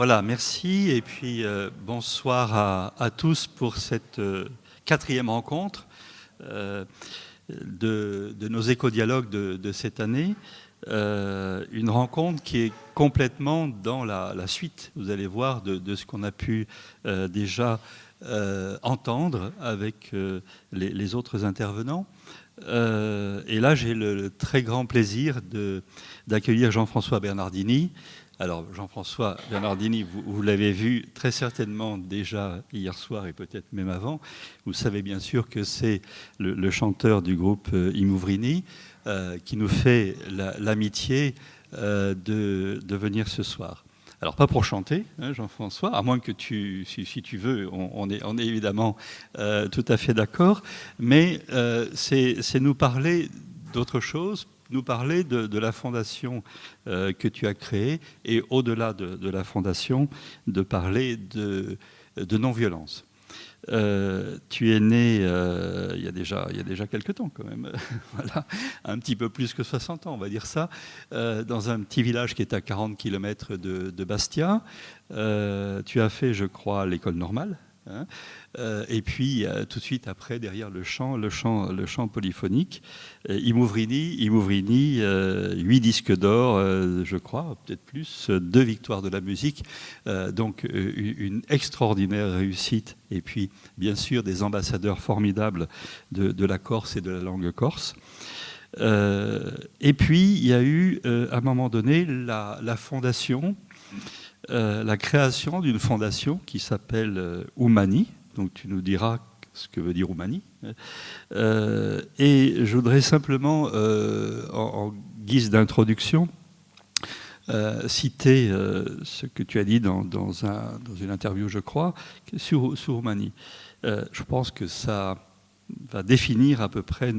Voilà, merci et puis bonsoir à tous pour cette quatrième rencontre de nos éco-dialogues de cette année. Une rencontre qui est complètement dans la suite, vous allez voir, de ce qu'on a pu déjà entendre avec les autres intervenants. Et là, j'ai le très grand plaisir d'accueillir Jean-François Bernardini. Alors, Jean-François Bernardini, vous l'avez vu très certainement déjà hier soir et peut-être même avant. Vous savez bien sûr que c'est le chanteur du groupe Imouvrini qui nous fait l'amitié de venir ce soir. Alors, pas pour chanter, hein, Jean-François, à moins que si tu veux, on est évidemment tout à fait d'accord, mais c'est nous parler d'autre chose, nous parler de la fondation que tu as créée, et au-delà de la fondation, de parler de non-violence. Tu es né il y a déjà quelques temps quand même, voilà, un petit peu plus que 60 ans, on va dire ça, dans un petit village qui est à 40 km de Bastia. Tu as fait, je crois, l'école normale. Hein, et puis tout de suite après, derrière le chant polyphonique, Imouvrini, 8 disques d'or, je crois, peut-être plus, 2 victoires de la musique, donc une extraordinaire réussite, et puis bien sûr des ambassadeurs formidables de la Corse et de la langue corse. Et puis il y a eu à un moment donné la fondation, la création d'une fondation qui s'appelle Oumani. Donc tu nous diras ce que veut dire Oumani. Et je voudrais simplement, en guise d'introduction, citer ce que tu as dit dans une interview, je crois, sur Oumani. Je pense que ça va définir à peu près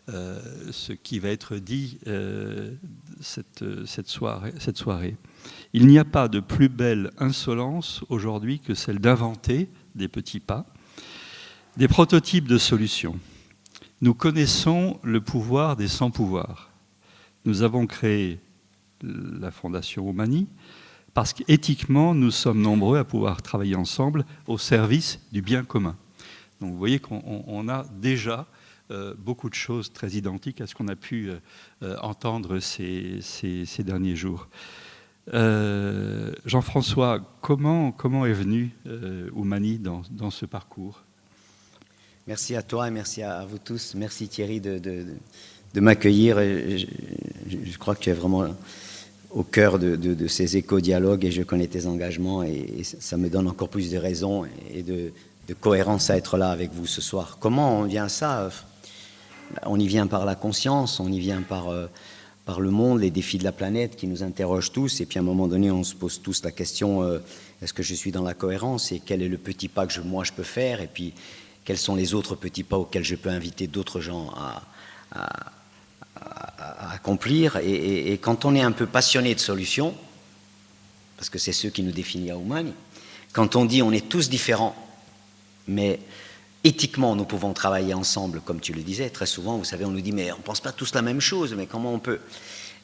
ce qui va être dit cette soirée. Il n'y a pas de plus belle insolence aujourd'hui que celle d'inventer des petits pas, des prototypes de solutions. Nous connaissons le pouvoir des sans-pouvoirs. Nous avons créé la Fondation Oumani parce qu'éthiquement, nous sommes nombreux à pouvoir travailler ensemble au service du bien commun. Donc vous voyez qu'on a déjà beaucoup de choses très identiques à ce qu'on a pu entendre ces derniers jours. Jean-François, comment est venu Oumani dans ce parcours? Merci à toi et merci à vous tous. Merci Thierry de m'accueillir. Je crois que tu es vraiment au cœur de ces éco-dialogues et je connais tes engagements et ça me donne encore plus de raisons et de cohérence à être là avec vous ce soir. Comment on vient à ça? On y vient par la conscience, on y vient par le monde, les défis de la planète qui nous interrogent tous. Et puis à un moment donné, on se pose tous la question, est-ce que je suis dans la cohérence? Et quel est le petit pas que moi je peux faire? Et puis quels sont les autres petits pas auxquels je peux inviter d'autres gens à accomplir? Et quand on est un peu passionné de solutions, parce que c'est ce qui nous définit à Oumani, quand on dit on est tous différents, mais éthiquement, nous pouvons travailler ensemble, comme tu le disais. Très souvent, vous savez, on nous dit, mais on ne pense pas tous la même chose, mais comment on peut?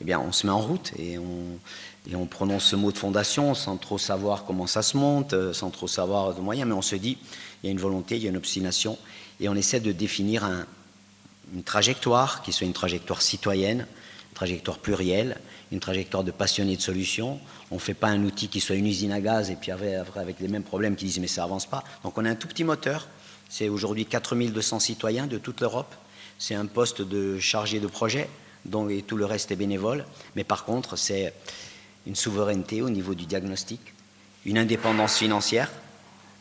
Eh bien, on se met en route et on prononce ce mot de fondation sans trop savoir comment ça se monte, sans trop savoir de moyens, mais on se dit, il y a une volonté, il y a une obstination, et on essaie de définir une trajectoire qui soit une trajectoire citoyenne, une trajectoire plurielle, une trajectoire de passionnés de solutions. On ne fait pas un outil qui soit une usine à gaz et puis avec les mêmes problèmes qui disent, mais ça avance pas. Donc on a un tout petit moteur. C'est aujourd'hui 4200 citoyens de toute l'Europe. C'est un poste de chargé de projet, et tout le reste est bénévole. Mais par contre, c'est une souveraineté au niveau du diagnostic, une indépendance financière,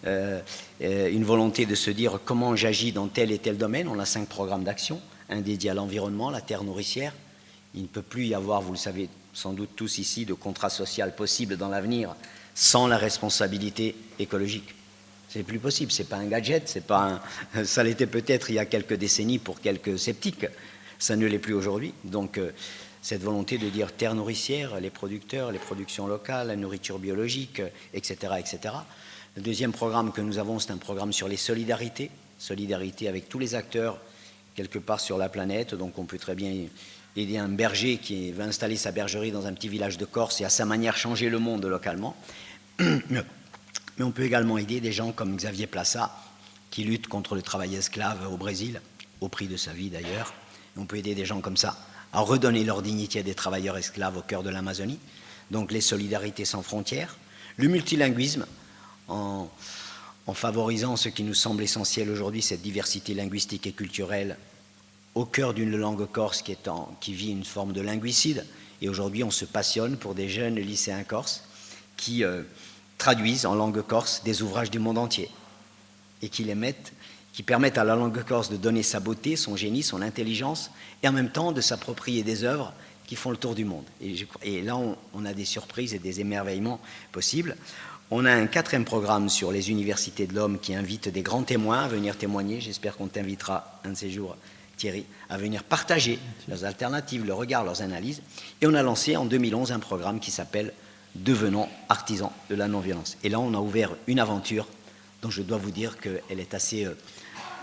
une volonté de se dire comment j'agis dans tel et tel domaine. On a 5 programmes d'action, un dédié à l'environnement, la terre nourricière. Il ne peut plus y avoir, vous le savez sans doute tous ici, de contrat social possible dans l'avenir sans la responsabilité écologique. C'est plus possible, c'est pas un gadget, ça l'était peut-être il y a quelques décennies pour quelques sceptiques, ça ne l'est plus aujourd'hui. Donc cette volonté de dire terre nourricière, les producteurs, les productions locales, la nourriture biologique, etc., etc. Le deuxième programme que nous avons, c'est un programme sur les solidarités avec tous les acteurs quelque part sur la planète. Donc on peut très bien aider un berger qui veut installer sa bergerie dans un petit village de Corse et à sa manière changer le monde localement. Mais on peut également aider des gens comme Xavier Plaça, qui lutte contre le travail esclave au Brésil, au prix de sa vie d'ailleurs. On peut aider des gens comme ça à redonner leur dignité à des travailleurs esclaves au cœur de l'Amazonie. Donc les solidarités sans frontières, le multilinguisme, en favorisant ce qui nous semble essentiel aujourd'hui, cette diversité linguistique et culturelle, au cœur d'une langue corse qui vit une forme de linguicide. Et aujourd'hui, on se passionne pour des jeunes lycéens corses qui traduisent en langue corse des ouvrages du monde entier et qui permettent à la langue corse de donner sa beauté, son génie, son intelligence, et en même temps de s'approprier des œuvres qui font le tour du monde. Et là, on a des surprises et des émerveillements possibles. On a un 4e programme sur les universités de l'homme qui invite des grands témoins à venir témoigner. J'espère qu'on t'invitera un de ces jours, Thierry, à venir partager leurs alternatives, leurs regards, leurs analyses. Et on a lancé en 2011 un programme qui s'appelle « Devenons artisans de la non-violence ». Et là, on a ouvert une aventure dont je dois vous dire qu'elle est assez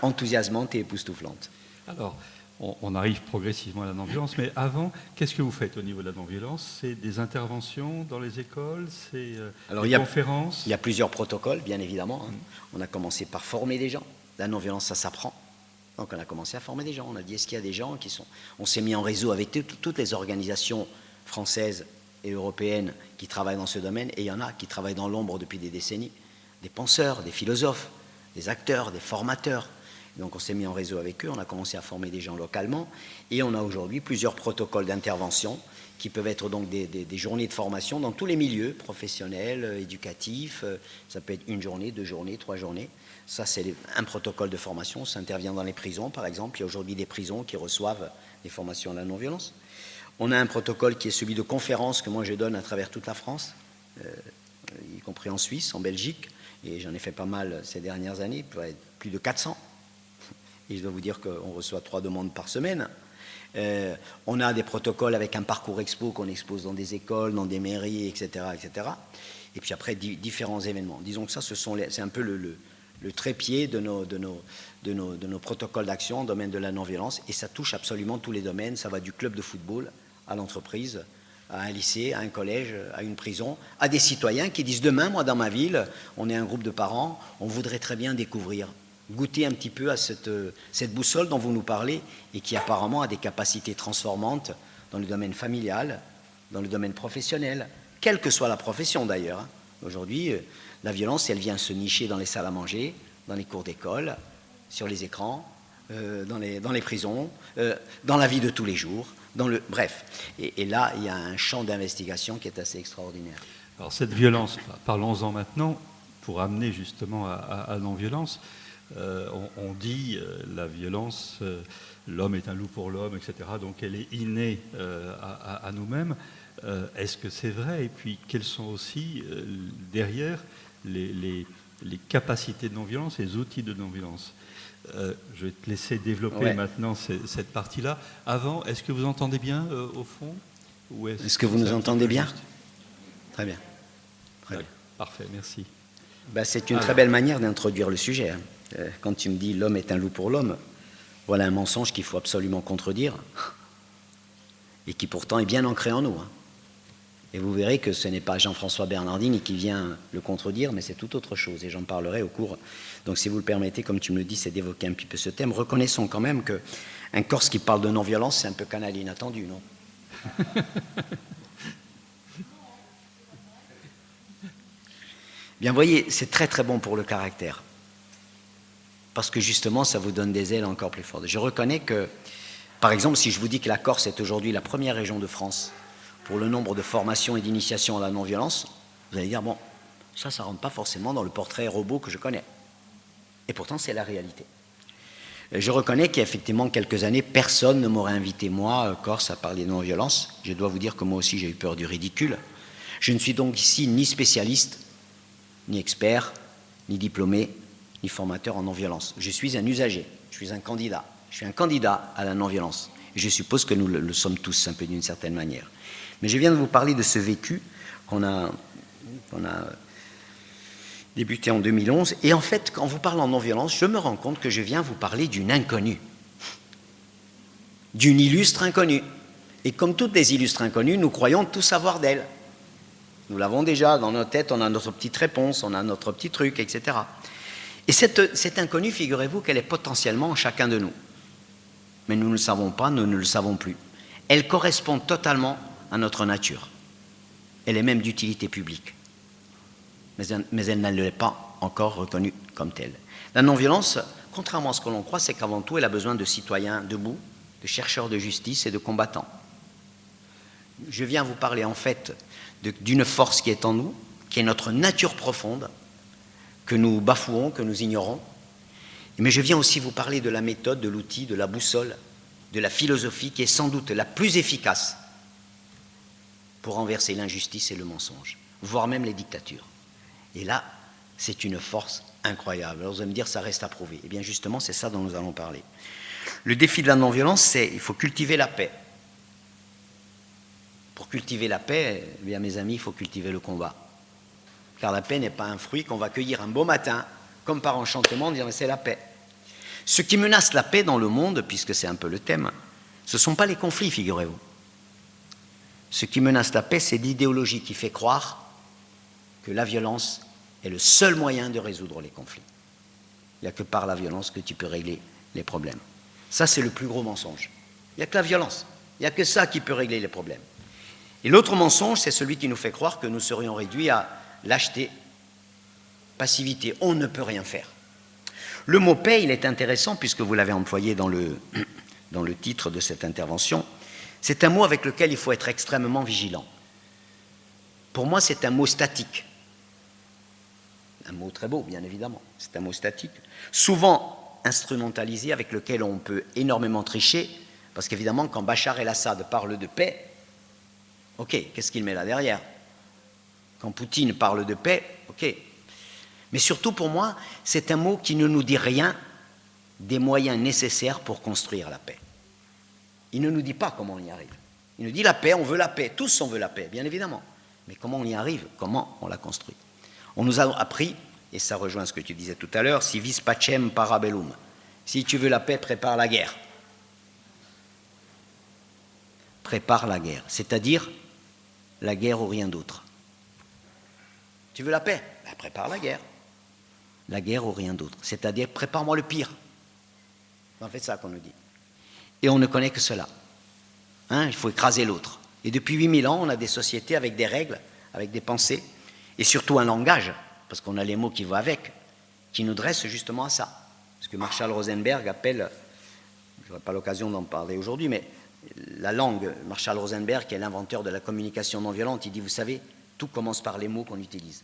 enthousiasmante et époustouflante. Alors, on arrive progressivement à la non-violence, mais avant, qu'est-ce que vous faites au niveau de la non-violence? C'est des interventions dans les écoles? C'est des conférences? Il y a plusieurs protocoles, bien évidemment. On a commencé par former des gens. La non-violence, ça s'apprend. Donc on a commencé à former des gens. On a dit, est-ce qu'il y a des gens qui sont... On s'est mis en réseau avec toutes les organisations françaises et européennes qui travaillent dans ce domaine, et il y en a qui travaillent dans l'ombre depuis des décennies. Des penseurs, des philosophes, des acteurs, des formateurs. Donc on s'est mis en réseau avec eux, on a commencé à former des gens localement, et on a aujourd'hui plusieurs protocoles d'intervention qui peuvent être donc des journées de formation dans tous les milieux, professionnels, éducatifs. Ça peut être 1 journée, 2 journées, 3 journées. Ça, c'est un protocole de formation. Ça intervient dans les prisons, par exemple. Il y a aujourd'hui des prisons qui reçoivent des formations à la non-violence. On a un protocole qui est celui de conférences que moi je donne à travers toute la France, y compris en Suisse, en Belgique, et j'en ai fait pas mal ces dernières années, plus de 400. Et je dois vous dire qu'on reçoit 3 demandes par semaine. On a des protocoles avec un parcours expo qu'on expose dans des écoles, dans des mairies, etc. etc. Et puis après, différents événements. Disons que ça, c'est un peu le trépied de nos protocoles d'action en domaine de la non-violence. Et ça touche absolument tous les domaines. Ça va du club de football à l'entreprise, à un lycée, à un collège, à une prison, à des citoyens qui disent demain, moi dans ma ville, on est un groupe de parents, on voudrait très bien découvrir, goûter un petit peu à cette boussole dont vous nous parlez et qui apparemment a des capacités transformantes dans le domaine familial, dans le domaine professionnel, quelle que soit la profession d'ailleurs. Aujourd'hui, la violence, elle vient se nicher dans les salles à manger, dans les cours d'école, sur les écrans, dans les prisons, dans la vie de tous les jours, bref. Et là, il y a un champ d'investigation qui est assez extraordinaire. Alors cette violence, parlons-en maintenant, pour amener justement à non-violence. On dit la violence, l'homme est un loup pour l'homme, etc. Donc elle est innée à nous-mêmes. Est-ce que c'est vrai? Et puis quelles sont aussi derrière les capacités de non-violence, les outils de non-violence? Je vais te laisser développer maintenant cette partie-là. Avant, est-ce que vous entendez bien au fond? Est-ce que vous nous entendez bien? Très bien. Très bien. Parfait, merci. C'est une très belle manière d'introduire le sujet. Quand tu me dis l'homme est un loup pour l'homme, voilà un mensonge qu'il faut absolument contredire et qui pourtant est bien ancré en nous. Et vous verrez que ce n'est pas Jean-François Bernardini qui vient le contredire, mais c'est tout autre chose, et j'en parlerai au cours. Donc si vous le permettez, comme tu me le dis, c'est d'évoquer un petit peu ce thème. Reconnaissons quand même qu'un Corse qui parle de non-violence, c'est un peu canal inattendu, non? Bien, vous voyez, c'est très très bon pour le caractère. Parce que justement, ça vous donne des ailes encore plus fortes. Je reconnais que, par exemple, si je vous dis que la Corse est aujourd'hui la première région de France pour le nombre de formations et d'initiations à la non-violence, vous allez dire, bon, ça ne rentre pas forcément dans le portrait robot que je connais. Et pourtant, c'est la réalité. Je reconnais qu'effectivement, quelques années, personne ne m'aurait invité, moi, Corse, à parler de non-violence. Je dois vous dire que moi aussi, j'ai eu peur du ridicule. Je ne suis donc ici ni spécialiste, ni expert, ni diplômé, ni formateur en non-violence. Je suis un usager, je suis un candidat. Je suis un candidat à la non-violence. Et je suppose que nous le sommes tous, un peu d'une certaine manière. Mais je viens de vous parler de ce vécu qu'on a débuté en 2011. Et en fait, quand vous parlez en non-violence, je me rends compte que je viens vous parler d'une inconnue. D'une illustre inconnue. Et comme toutes les illustres inconnues, nous croyons tout savoir d'elle. Nous l'avons déjà dans notre tête, on a notre petite réponse, on a notre petit truc, etc. Et cette inconnue, figurez-vous qu'elle est potentiellement en chacun de nous. Mais nous ne le savons pas, nous ne le savons plus. Elle correspond totalement à notre nature. Elle est même d'utilité publique. Mais elle ne l'est pas encore reconnue comme telle. La non-violence, contrairement à ce que l'on croit, c'est qu'avant tout, elle a besoin de citoyens debout, de chercheurs de justice et de combattants. Je viens vous parler en fait d'une force qui est en nous, qui est notre nature profonde, que nous bafouons, que nous ignorons. Mais je viens aussi vous parler de la méthode, de l'outil, de la boussole, de la philosophie qui est sans doute la plus efficace pour renverser l'injustice et le mensonge, voire même les dictatures. Et là, c'est une force incroyable. Alors vous allez me dire, ça reste à prouver. Eh bien justement, c'est ça dont nous allons parler. Le défi de la non-violence, c'est qu'il faut cultiver la paix. Pour cultiver la paix, eh bien, mes amis, il faut cultiver le combat. Car la paix n'est pas un fruit qu'on va cueillir un beau matin, comme par enchantement, dire c'est la paix. Ce qui menace la paix dans le monde, puisque c'est un peu le thème, ce ne sont pas les conflits, figurez-vous. Ce qui menace la paix, c'est l'idéologie qui fait croire que la violence est le seul moyen de résoudre les conflits. Il n'y a que par la violence que tu peux régler les problèmes. Ça, c'est le plus gros mensonge. Il n'y a que la violence. Il n'y a que ça qui peut régler les problèmes. Et l'autre mensonge, c'est celui qui nous fait croire que nous serions réduits à lâcheté, passivité. On ne peut rien faire. Le mot paix, il est intéressant puisque vous l'avez employé dans le titre de cette intervention. C'est un mot avec lequel il faut être extrêmement vigilant. Pour moi, c'est un mot statique. Un mot très beau, bien évidemment. C'est un mot statique. Souvent instrumentalisé, avec lequel on peut énormément tricher, parce qu'évidemment, quand Bachar el-Assad parle de paix, ok, qu'est-ce qu'il met là derrière? Quand Poutine parle de paix, ok. Mais surtout pour moi, c'est un mot qui ne nous dit rien des moyens nécessaires pour construire la paix. Il ne nous dit pas comment on y arrive. Il nous dit la paix, on veut la paix. Tous on veut la paix, bien évidemment. Mais comment on y arrive? Comment on la construit? On nous a appris, et ça rejoint ce que tu disais tout à l'heure, si vis pacem para bellum. Si tu veux la paix, prépare la guerre. Prépare la guerre, c'est-à-dire la guerre ou rien d'autre. Tu veux la paix? Ben, prépare la guerre. La guerre ou rien d'autre, c'est-à-dire prépare-moi le pire. C'est en fait ça qu'on nous dit. Et on ne connaît que cela. Hein, il faut écraser l'autre. Et depuis 8000 ans, on a des sociétés avec des règles, avec des pensées, et surtout un langage, parce qu'on a les mots qui vont avec, qui nous dressent justement à ça. Ce que Marshall Rosenberg appelle, je n'aurai pas l'occasion d'en parler aujourd'hui, mais la langue, Marshall Rosenberg, qui est l'inventeur de la communication non violente, il dit, vous savez, tout commence par les mots qu'on utilise.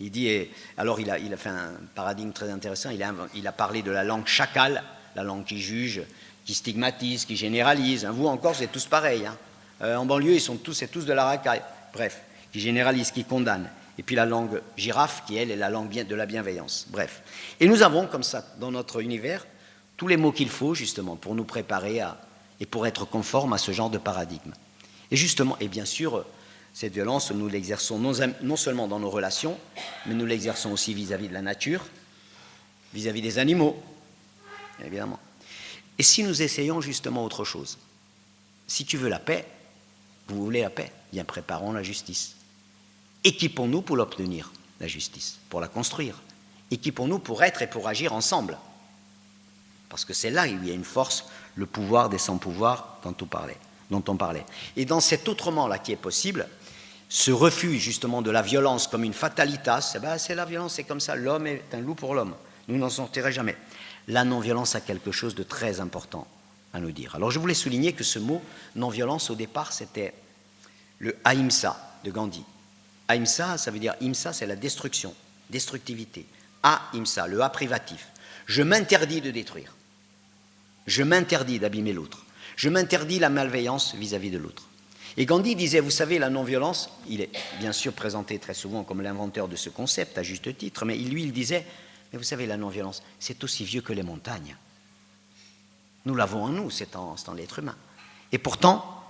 Il dit, alors il a fait un paradigme très intéressant, il a parlé de la langue chacale, la langue qui juge, qui stigmatise, qui généralise. Vous encore, vous êtes tous pareils. En banlieue, ils sont tous et tous de la racaille. Bref, qui généralise, qui condamne. Et puis la langue girafe, qui elle est la langue de la bienveillance. Bref. Et nous avons comme ça, dans notre univers, tous les mots qu'il faut justement pour nous préparer et pour être conformes à ce genre de paradigme. Et justement, et bien sûr, cette violence, nous l'exerçons non seulement dans nos relations, mais nous l'exerçons aussi vis-à-vis de la nature, vis-à-vis des animaux, évidemment. Et si nous essayons justement autre chose, si tu veux la paix, vous voulez la paix, bien préparons la justice. Équipons-nous pour l'obtenir, la justice, pour la construire. Équipons-nous pour être et pour agir ensemble. Parce que c'est là où il y a une force, le pouvoir des sans-pouvoirs dont on parlait. Et dans cet autrement-là qui est possible, ce refus justement de la violence comme une fatalitas, c'est la violence, c'est comme ça, l'homme est un loup pour l'homme, nous n'en sortirons jamais. La non-violence a quelque chose de très important à nous dire. Alors je voulais souligner que ce mot non-violence au départ c'était le ahimsa de Gandhi. Ahimsa, ça veut dire, imsa c'est la destruction, destructivité. Ahimsa, le A privatif. Je m'interdis de détruire. Je m'interdis d'abîmer l'autre. Je m'interdis la malveillance vis-à-vis de l'autre. Et Gandhi disait, vous savez, la non-violence, il est bien sûr présenté très souvent comme l'inventeur de ce concept, à juste titre, mais lui, il disait, mais vous savez, la non-violence, c'est aussi vieux que les montagnes. Nous l'avons en nous, c'est en l'être humain. Et pourtant,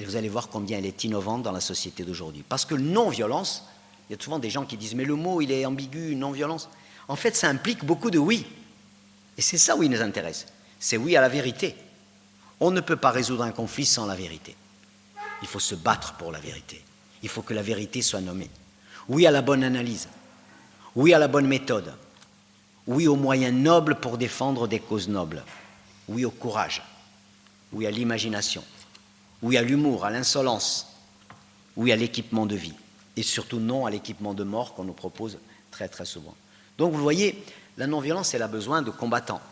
vous allez voir combien elle est innovante dans la société d'aujourd'hui. Parce que non-violence, il y a souvent des gens qui disent, mais le mot, il est ambigu, non-violence. En fait, ça implique beaucoup de oui. Et c'est ça où il nous intéresse. C'est oui à la vérité. On ne peut pas résoudre un conflit sans la vérité. Il faut se battre pour la vérité. Il faut que la vérité soit nommée. Oui à la bonne analyse. Oui à la bonne méthode. Oui aux moyens nobles pour défendre des causes nobles. Oui au courage. Oui à l'imagination. Oui à l'humour, à l'insolence. Oui à l'équipement de vie. Et surtout non à l'équipement de mort qu'on nous propose très très souvent. Donc vous voyez, la non-violence, elle a besoin de combattants.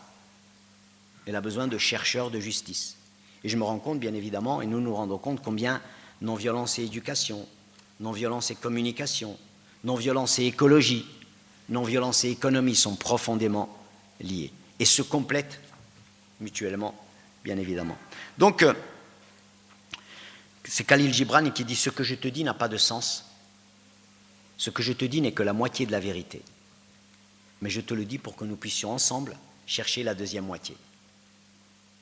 Elle a besoin de chercheurs de justice. Et je me rends compte, bien évidemment, et nous nous rendons compte combien non-violence et éducation, non-violence et communication, non-violence et écologie, non-violence et économie sont profondément liés et se complètent mutuellement, bien évidemment. Donc, c'est Khalil Gibran qui dit « Ce que je te dis n'a pas de sens. Ce que je te dis n'est que la moitié de la vérité. Mais je te le dis pour que nous puissions ensemble chercher la deuxième moitié. »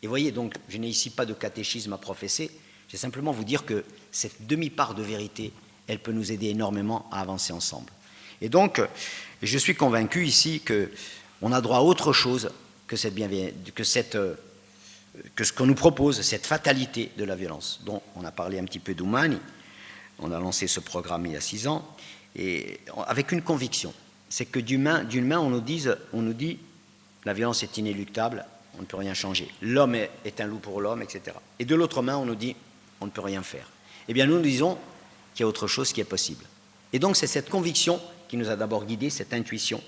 Et voyez, donc, je n'ai ici pas de catéchisme à professer, je vais simplement vous dire que cette demi-part de vérité, elle peut nous aider énormément à avancer ensemble. Et donc, je suis convaincu ici qu'on a droit à autre chose que ce qu'on nous propose, cette fatalité de la violence, dont on a parlé un petit peu d'Oumani, on a lancé ce programme il y a 6 ans, et avec une conviction, c'est que d'une main on nous dit la violence est inéluctable, on ne peut rien changer, l'homme est un loup pour l'homme, etc. Et de l'autre main on nous dit on ne peut rien faire. Eh bien nous disons qu'il y a autre chose qui est possible. Et donc c'est cette conviction qui nous a d'abord guidés, cette intuition,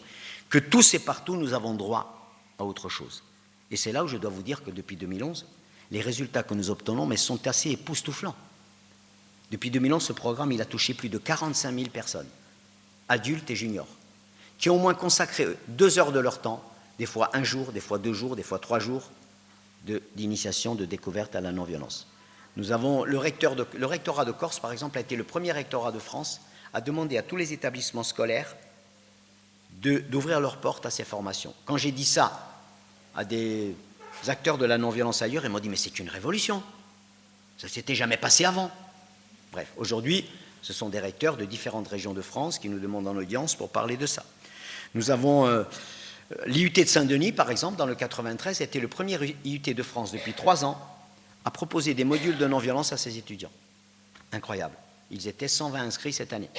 que tous et partout nous avons droit à autre chose. Et c'est là où je dois vous dire que depuis 2011, les résultats que nous obtenons sont assez époustouflants. Depuis 2011, ce programme il a touché plus de 45 000 personnes, adultes et juniors, qui ont au moins consacré 2 heures de leur temps, des fois 1 jour, des fois 2 jours, des fois 3 jours d'initiation, de découverte à la non-violence. Nous avons le rectorat de Corse, par exemple, a été le premier rectorat de France à demander à tous les établissements scolaires d'ouvrir leurs portes à ces formations. Quand j'ai dit ça à des acteurs de la non-violence ailleurs, ils m'ont dit « mais c'est une révolution, ça ne s'était jamais passé avant ». Bref, aujourd'hui, ce sont des recteurs de différentes régions de France qui nous demandent en audience pour parler de ça. Nous avons l'IUT de Saint-Denis, par exemple, dans le 93, était le premier IUT de France depuis 3 ans à proposer des modules de non-violence à ses étudiants. Incroyable. Ils étaient 120 inscrits cette année.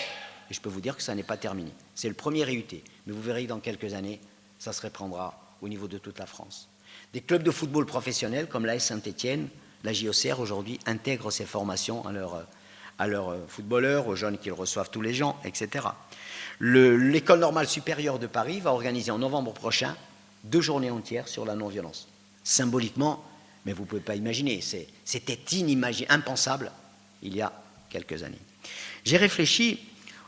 Et je peux vous dire que ça n'est pas terminé. C'est le premier IUT. Mais vous verrez que dans quelques années, ça se répandra au niveau de toute la France. Des clubs de football professionnels comme l'AS Saint-Étienne, la JOCR aujourd'hui, intègrent ces formations à leurs footballeurs, aux jeunes qu'ils reçoivent tous les ans, etc. L'École normale supérieure de Paris va organiser en novembre prochain 2 journées entières sur la non-violence. Symboliquement, mais vous ne pouvez pas imaginer, c'était impensable il y a quelques années. J'ai réfléchi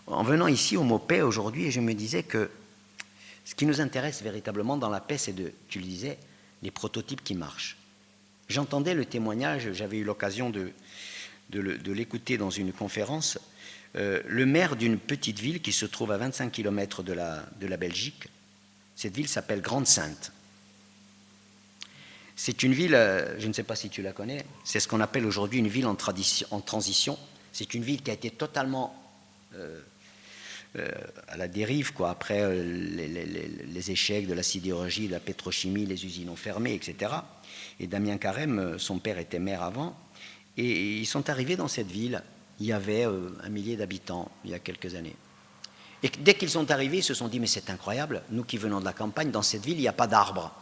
en venant ici au mot paix aujourd'hui et je me disais que ce qui nous intéresse véritablement dans la paix, c'est tu le disais, les prototypes qui marchent. J'entendais le témoignage, j'avais eu l'occasion de l'écouter dans une conférence, le maire d'une petite ville qui se trouve à 25 km de la Belgique. Cette ville s'appelle Grande-Synthe. C'est une ville, je ne sais pas si tu la connais, c'est ce qu'on appelle aujourd'hui une ville en transition. C'est une ville qui a été totalement à la dérive, quoi, après les échecs de la sidérurgie, de la pétrochimie, les usines ont fermé, etc. Et Damien Carême, son père était maire avant, et ils sont arrivés dans cette ville. Il y avait 1 millier d'habitants il y a quelques années. Et dès qu'ils sont arrivés, ils se sont dit « mais c'est incroyable, nous qui venons de la campagne, dans cette ville, il n'y a pas d'arbres ».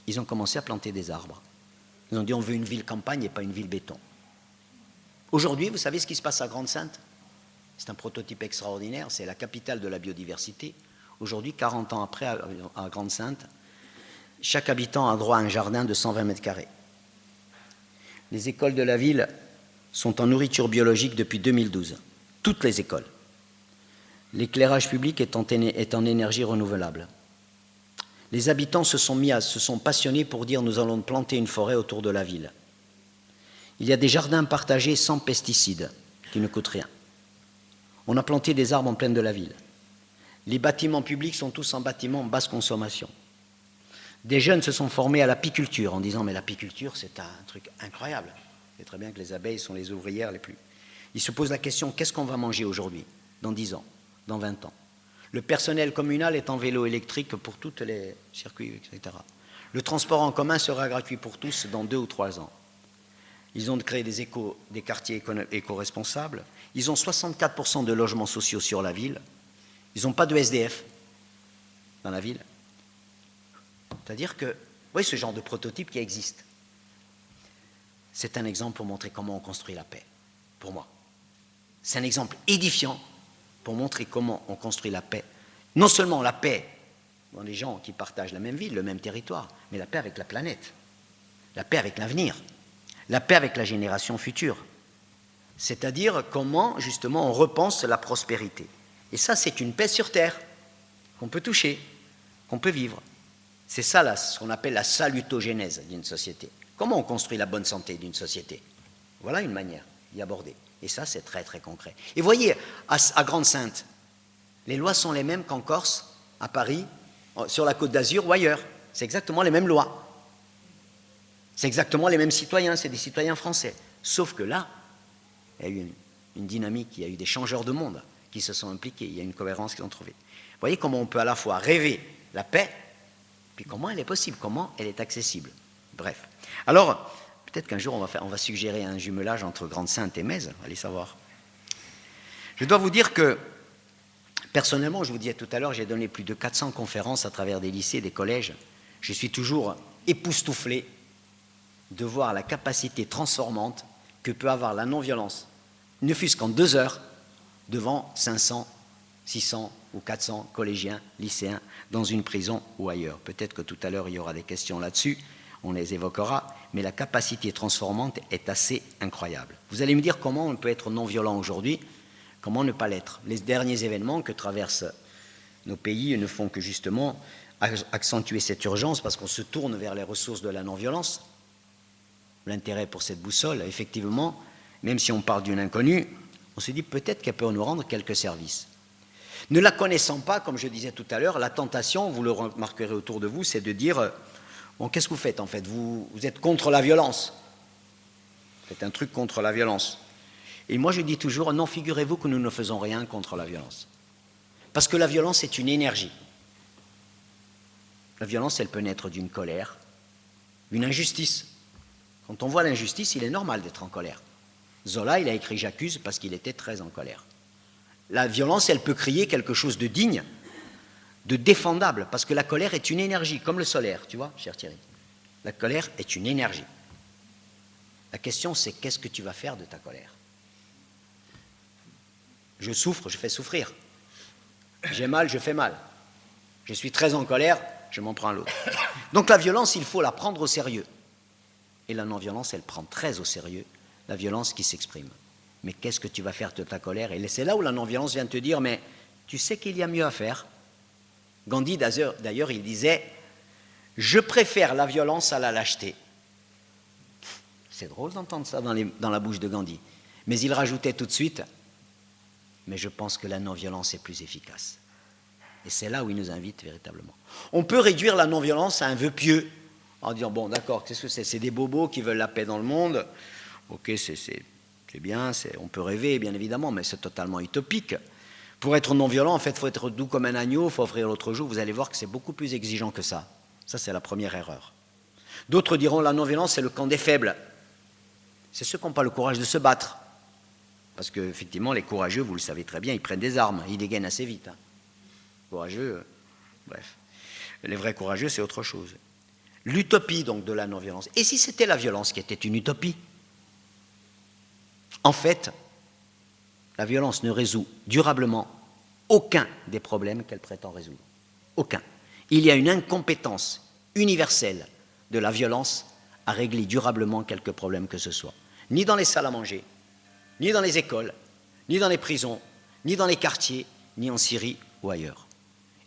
Ils ont commencé à planter des arbres. Ils ont dit « on veut une ville campagne et pas une ville béton ». Aujourd'hui, vous savez ce qui se passe à Grande-Synthe? C'est un prototype extraordinaire, c'est la capitale de la biodiversité. Aujourd'hui, 40 ans après, à Grande-Synthe, chaque habitant a droit à un jardin de 120 mètres carrés. Les écoles de la ville sont en nourriture biologique depuis 2012. Toutes les écoles. L'éclairage public est en énergie renouvelable. Les habitants se sont passionnés pour dire « nous allons planter une forêt autour de la ville ». Il y a des jardins partagés sans pesticides, qui ne coûtent rien. On a planté des arbres en pleine de la ville. Les bâtiments publics sont tous en bâtiments basse consommation. Des jeunes se sont formés à l'apiculture en disant « mais l'apiculture, c'est un truc incroyable ». C'est très bien que les abeilles sont les ouvrières les plus... Ils se posent la question, qu'est-ce qu'on va manger aujourd'hui, dans 10 ans, dans 20 ans? Le personnel communal est en vélo électrique pour tous les circuits, etc. Le transport en commun sera gratuit pour tous dans 2 ou 3 ans. Ils ont créé des quartiers éco-responsables. Ils ont 64% de logements sociaux sur la ville. Ils n'ont pas de SDF dans la ville. C'est-à-dire que, vous voyez ce genre de prototype qui existe. C'est un exemple pour montrer comment on construit la paix, pour moi. C'est un exemple édifiant pour montrer comment on construit la paix. Non seulement la paix dans les gens qui partagent la même ville, le même territoire, mais la paix avec la planète, la paix avec l'avenir, la paix avec la génération future. C'est-à-dire comment, justement, on repense la prospérité. Et ça, c'est une paix sur Terre qu'on peut toucher, qu'on peut vivre. C'est ça là, ce qu'on appelle la salutogénèse d'une société. Comment on construit la bonne santé d'une société? Voilà une manière d'y aborder. Et ça, c'est très, très concret. Et vous voyez, à Grande-Synthe, les lois sont les mêmes qu'en Corse, à Paris, sur la Côte d'Azur ou ailleurs. C'est exactement les mêmes lois. C'est exactement les mêmes citoyens, c'est des citoyens français. Sauf que là, il y a eu une dynamique, il y a eu des changeurs de monde qui se sont impliqués, il y a une cohérence qu'ils ont trouvée. Vous voyez comment on peut à la fois rêver la paix, puis comment elle est possible, comment elle est accessible. Bref. Alors, peut-être qu'un jour, on va suggérer un jumelage entre Grande-Synthe et Metz, allez savoir. Je dois vous dire que, personnellement, je vous disais tout à l'heure, j'ai donné plus de 400 conférences à travers des lycées, des collèges. Je suis toujours époustouflé de voir la capacité transformante que peut avoir la non-violence, ne fût-ce qu'en 2 heures, devant 500, 600 ou 400 collégiens, lycéens, dans une prison ou ailleurs. Peut-être que tout à l'heure, il y aura des questions là-dessus, on les évoquera, mais la capacité transformante est assez incroyable. Vous allez me dire comment on peut être non-violent aujourd'hui, comment ne pas l'être. Les derniers événements que traversent nos pays ne font que justement accentuer cette urgence parce qu'on se tourne vers les ressources de la non-violence. L'intérêt pour cette boussole, effectivement, même si on parle d'une inconnue, on se dit peut-être qu'elle peut nous rendre quelques services. Ne la connaissant pas, comme je disais tout à l'heure, la tentation, vous le remarquerez autour de vous, c'est de dire bon, qu'est-ce que vous faites en fait? Vous êtes contre la violence. Vous faites un truc contre la violence. Et moi je dis toujours, non, figurez-vous que nous ne faisons rien contre la violence. Parce que la violence est une énergie. La violence, elle peut naître d'une colère, d'une injustice. Quand on voit l'injustice, il est normal d'être en colère. Zola, il a écrit « J'accuse » parce qu'il était très en colère. La violence, elle peut créer quelque chose de digne, de défendable, parce que la colère est une énergie, comme le solaire, tu vois, cher Thierry. La colère est une énergie. La question, c'est qu'est-ce que tu vas faire de ta colère? Je souffre, je fais souffrir. J'ai mal, je fais mal. Je suis très en colère, je m'en prends à l'autre. Donc la violence, il faut la prendre au sérieux. Et la non-violence, elle prend très au sérieux la violence qui s'exprime. Mais qu'est-ce que tu vas faire de ta colère? Et c'est là où la non-violence vient te dire, mais tu sais qu'il y a mieux à faire. Gandhi, d'ailleurs, il disait « Je préfère la violence à la lâcheté ». C'est drôle d'entendre ça dans la bouche de Gandhi. Mais il rajoutait tout de suite « Mais je pense que la non-violence est plus efficace ». Et c'est là où il nous invite véritablement. On peut réduire la non-violence à un vœu pieux, en disant « Bon, d'accord, qu'est-ce que c'est? C'est des bobos qui veulent la paix dans le monde. Ok, c'est bien, on peut rêver, bien évidemment, mais c'est totalement utopique. Pour être non-violent, en fait, il faut être doux comme un agneau, il faut offrir l'autre joue. Vous allez voir que c'est beaucoup plus exigeant que ça. Ça, c'est la première erreur. D'autres diront la non-violence, c'est le camp des faibles. C'est ceux qui n'ont pas le courage de se battre. Parce qu'effectivement, les courageux, vous le savez très bien, ils prennent des armes, ils dégainent assez vite. Courageux, bref. Les vrais courageux, c'est autre chose. L'utopie, donc, de la non-violence. Et si c'était la violence qui était une utopie? En fait, la violence ne résout durablement aucun des problèmes qu'elle prétend résoudre. Aucun. Il y a une incompétence universelle de la violence à régler durablement quelques problèmes que ce soit. Ni dans les salles à manger, ni dans les écoles, ni dans les prisons, ni dans les quartiers, ni en Syrie ou ailleurs.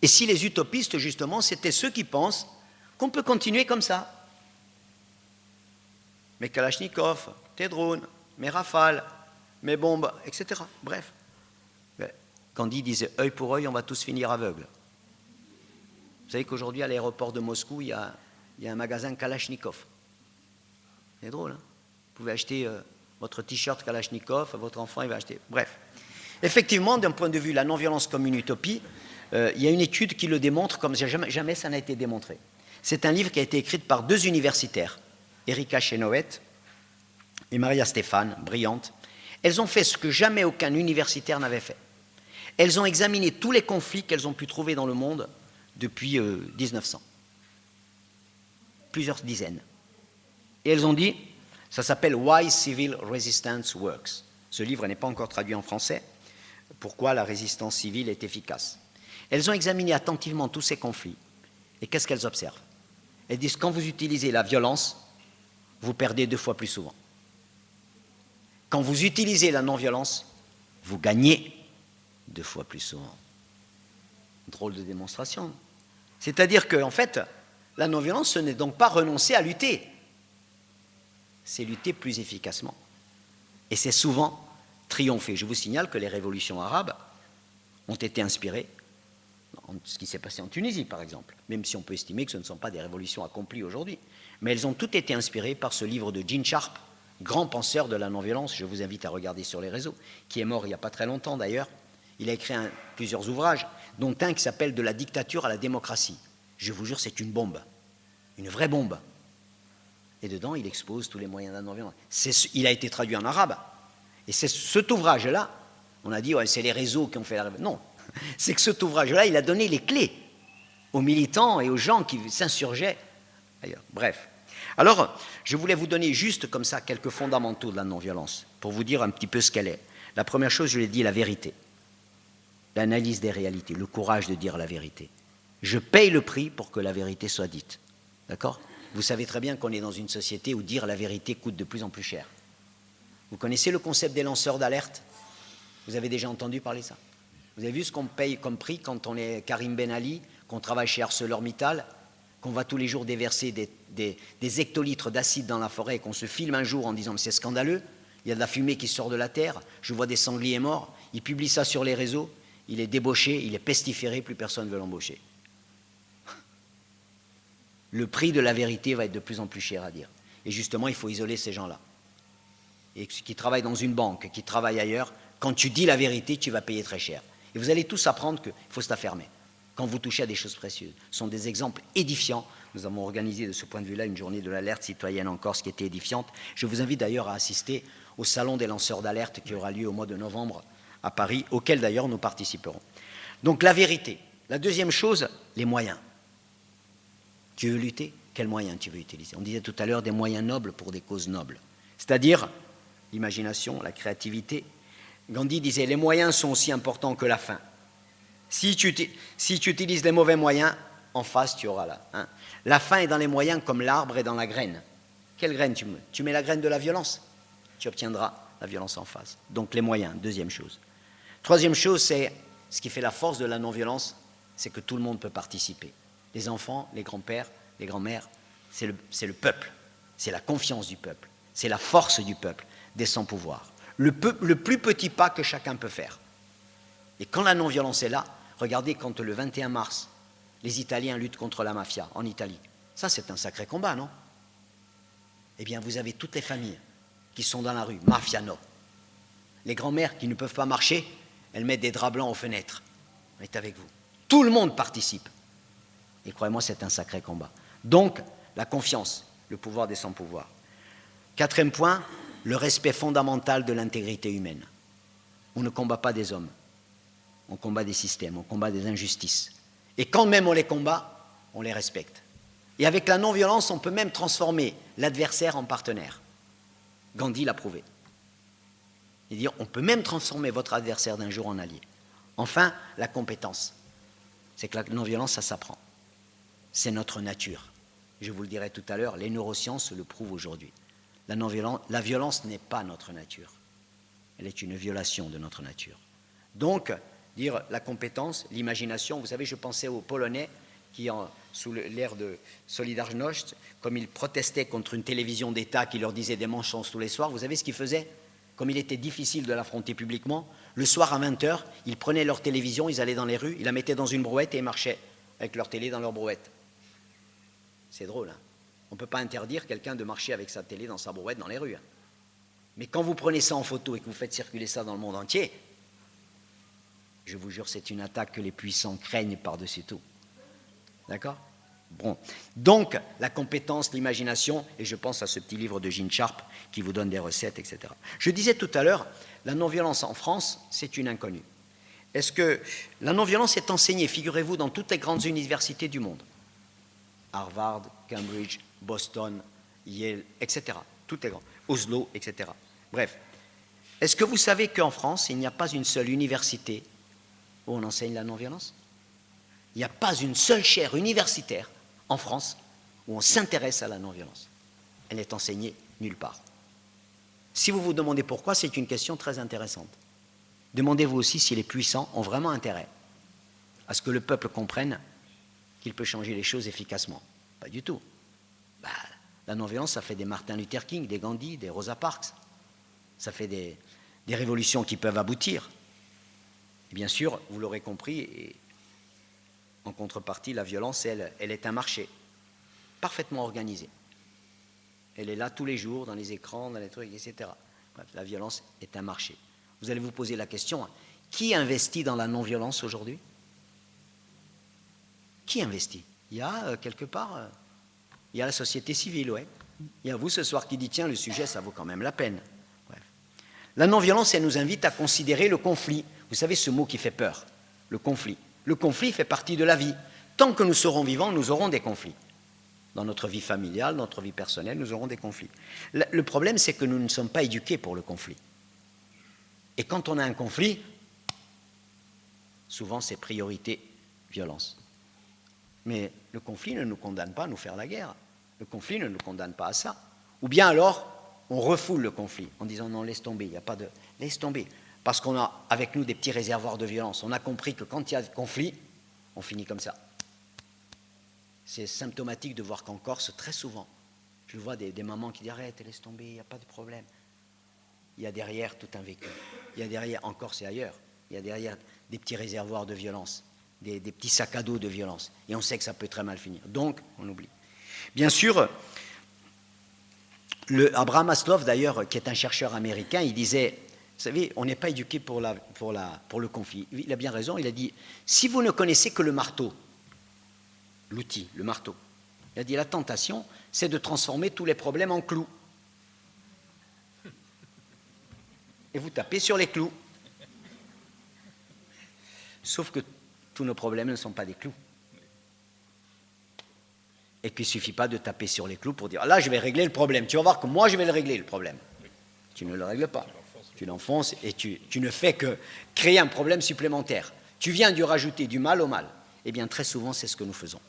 Et si les utopistes, justement, c'était ceux qui pensent qu'on peut continuer comme ça. Mes Kalachnikov, tes drones, mes rafales, mes bombes, etc. Bref. Gandhi disait « œil pour œil, on va tous finir aveugles ». Vous savez qu'aujourd'hui, à l'aéroport de Moscou, il y a un magasin Kalachnikov. C'est drôle, hein? Vous pouvez acheter votre t-shirt Kalachnikov, votre enfant, il va acheter. Bref. Effectivement, d'un point de vue de la non-violence comme une utopie, il y a une étude qui le démontre comme jamais ça n'a été démontré. C'est un livre qui a été écrit par 2 universitaires, Erika Chenoweth et Maria Stéphane, brillantes, elles ont fait ce que jamais aucun universitaire n'avait fait. Elles ont examiné tous les conflits qu'elles ont pu trouver dans le monde depuis 1900. Plusieurs dizaines. Et elles ont dit, ça s'appelle Why Civil Resistance Works. Ce livre n'est pas encore traduit en français. Pourquoi la résistance civile est efficace. Elles ont examiné attentivement tous ces conflits. Et qu'est-ce qu'elles observent? Elles disent, quand vous utilisez la violence, vous perdez 2 fois plus souvent. Quand vous utilisez la non-violence, vous gagnez 2 fois plus souvent. Drôle de démonstration. C'est-à-dire qu'en fait, la non-violence, ce n'est donc pas renoncer à lutter. C'est lutter plus efficacement. Et c'est souvent triompher. Je vous signale que les révolutions arabes ont été inspirées, ce qui s'est passé en Tunisie par exemple, même si on peut estimer que ce ne sont pas des révolutions accomplies aujourd'hui. Mais elles ont toutes été inspirées par ce livre de Gene Sharp, grand penseur de la non-violence, je vous invite à regarder sur les réseaux, qui est mort il n'y a pas très longtemps d'ailleurs. Il a écrit plusieurs ouvrages, dont un qui s'appelle « De la dictature à la démocratie ». Je vous jure, c'est une bombe, une vraie bombe. Et dedans, il expose tous les moyens de la non-violence. Il a été traduit en arabe. Et c'est cet ouvrage-là, on a dit, ouais, c'est les réseaux qui ont fait la révolution. Non, c'est que cet ouvrage-là, il a donné les clés aux militants et aux gens qui s'insurgeaient ailleurs. Bref. Alors, je voulais vous donner juste comme ça quelques fondamentaux de la non-violence, pour vous dire un petit peu ce qu'elle est. La première chose, je l'ai dit, la vérité. L'analyse des réalités, le courage de dire la vérité. Je paye le prix pour que la vérité soit dite. D'accord ? Vous savez très bien qu'on est dans une société où dire la vérité coûte de plus en plus cher. Vous connaissez le concept des lanceurs d'alerte? Vous avez déjà entendu parler de ça? Vous avez vu ce qu'on paye comme prix quand on est Karim Ben Ali, qu'on travaille chez ArcelorMittal, qu'on va tous les jours déverser des hectolitres d'acide dans la forêt et qu'on se filme un jour en disant « c'est scandaleux, il y a de la fumée qui sort de la terre, je vois des sangliers morts », il publie ça sur les réseaux, il est débauché, il est pestiféré, plus personne ne veut l'embaucher. Le prix de la vérité va être de plus en plus cher à dire. Et justement, il faut isoler ces gens-là. Et qui travaillent dans une banque, qui travaillent ailleurs, quand tu dis la vérité, tu vas payer très cher. Et vous allez tous apprendre qu'il faut se la fermer quand vous touchez à des choses précieuses. Ce sont des exemples édifiants. Nous avons organisé de ce point de vue-là une journée de l'alerte citoyenne en Corse qui était édifiante. Je vous invite d'ailleurs à assister au salon des lanceurs d'alerte qui aura lieu au mois de novembre à Paris, auquel d'ailleurs nous participerons. Donc la vérité. La deuxième chose, les moyens. Tu veux lutter? Quels moyens tu veux utiliser? On disait tout à l'heure des moyens nobles pour des causes nobles. C'est-à-dire l'imagination, la créativité. Gandhi disait les moyens sont aussi importants que la fin. Si tu utilises les mauvais moyens, en face tu auras là. Hein. La fin est dans les moyens comme l'arbre est dans la graine. Quelle graine tu mets? Tu mets la graine de la violence, tu obtiendras la violence en face. Donc les moyens, deuxième chose. Troisième chose, c'est ce qui fait la force de la non-violence, c'est que tout le monde peut participer. Les enfants, les grands-pères, les grands-mères, c'est le peuple, c'est la confiance du peuple, c'est la force du peuple, des sans-pouvoirs. Le plus petit pas que chacun peut faire. Et quand la non-violence est là, regardez quand le 21 mars, les Italiens luttent contre la mafia en Italie. Ça, c'est un sacré combat, non? Eh bien, vous avez toutes les familles qui sont dans la rue, mafiano. Les grands-mères qui ne peuvent pas marcher, elles mettent des draps blancs aux fenêtres. On est avec vous. Tout le monde participe. Et croyez-moi, c'est un sacré combat. Donc, la confiance, le pouvoir des sans-pouvoirs. Quatrième point, le respect fondamental de l'intégrité humaine. On ne combat pas des hommes, on combat des systèmes, on combat des injustices. Et quand même on les combat, on les respecte. Et avec la non-violence, on peut même transformer l'adversaire en partenaire. Gandhi l'a prouvé. Il dit, on peut même transformer votre adversaire d'un jour en allié. Enfin, la compétence. C'est que la non-violence, ça s'apprend. C'est notre nature. Je vous le dirai tout à l'heure, les neurosciences le prouvent aujourd'hui. La violence n'est pas notre nature. Elle est une violation de notre nature. Donc, dire la compétence, l'imagination, vous savez, je pensais aux Polonais qui, sous l'ère de Solidarność, comme ils protestaient contre une télévision d'État qui leur disait des mensonges tous les soirs, vous savez ce qu'ils faisaient? Comme il était difficile de l'affronter publiquement, le soir à 20h, ils prenaient leur télévision, ils allaient dans les rues, ils la mettaient dans une brouette et ils marchaient avec leur télé dans leur brouette. C'est drôle, hein? On ne peut pas interdire quelqu'un de marcher avec sa télé dans sa brouette dans les rues. Hein. Mais quand vous prenez ça en photo et que vous faites circuler ça dans le monde entier, je vous jure, c'est une attaque que les puissants craignent par-dessus tout. D'accord? Bon. Donc, la compétence, l'imagination, et je pense à ce petit livre de Gene Sharp qui vous donne des recettes, etc. Je disais tout à l'heure, la non-violence en France, c'est une inconnue. Est-ce que la non-violence est enseignée, figurez-vous, dans toutes les grandes universités du monde? Harvard, Cambridge, Boston, Yale, etc. Toutes les grandes. Oslo, etc. Bref. Est-ce que vous savez qu'en France, il n'y a pas une seule université où on enseigne la non-violence? Il n'y a pas une seule chaire universitaire en France où on s'intéresse à la non-violence. Elle n'est enseignée nulle part. Si vous vous demandez pourquoi, c'est une question très intéressante. Demandez-vous aussi si les puissants ont vraiment intérêt à ce que le peuple comprenne qu'il peut changer les choses efficacement. Pas du tout. La non-violence, ça fait des Martin Luther King, des Gandhi, des Rosa Parks. Ça fait des révolutions qui peuvent aboutir. Et bien sûr, vous l'aurez compris, et en contrepartie, la violence, elle est un marché parfaitement organisé. Elle est là tous les jours, dans les écrans, dans les trucs, etc. Bref, la violence est un marché. Vous allez vous poser la question, qui investit dans la non-violence aujourd'hui? Qui investit? Il y a quelque part, il y a la société civile, ouais. Il y a vous ce soir qui dit, tiens, le sujet, ça vaut quand même la peine. Bref. La non-violence, elle nous invite à considérer le conflit. Vous savez ce mot qui fait peur, le conflit. Le conflit fait partie de la vie. Tant que nous serons vivants, nous aurons des conflits. Dans notre vie familiale, dans notre vie personnelle, nous aurons des conflits. Le problème, c'est que nous ne sommes pas éduqués pour le conflit. Et quand on a un conflit, souvent c'est priorité violence. Mais le conflit ne nous condamne pas à nous faire la guerre. Le conflit ne nous condamne pas à ça. Ou bien alors, on refoule le conflit en disant non, laisse tomber, il n'y a pas de... Laisse tomber. Parce qu'on a avec nous des petits réservoirs de violence. On a compris que quand il y a conflit, on finit comme ça. C'est symptomatique de voir qu'en Corse, très souvent, je vois des mamans qui disent arrête, laisse tomber, il n'y a pas de problème. Il y a derrière tout un vécu. Il y a derrière, en Corse et ailleurs, il y a derrière des petits réservoirs de violence, des petits sacs à dos de violence. Et on sait que ça peut très mal finir. Donc, on oublie. Bien sûr, Abraham Maslow, d'ailleurs, qui est un chercheur américain, il disait, vous savez, on n'est pas éduqué pour le conflit. Il a bien raison, il a dit, si vous ne connaissez que le marteau, l'outil, le marteau, il a dit, la tentation, c'est de transformer tous les problèmes en clous. Et vous tapez sur les clous. Sauf que tous nos problèmes ne sont pas des clous. Et qu'il ne suffit pas de taper sur les clous pour dire, là, je vais régler le problème. Tu vas voir que moi, je vais le régler, le problème. Tu ne le règles pas. Tu l'enfonces et tu ne fais que créer un problème supplémentaire. Tu viens de rajouter du mal au mal. Eh bien, très souvent, c'est ce que nous faisons.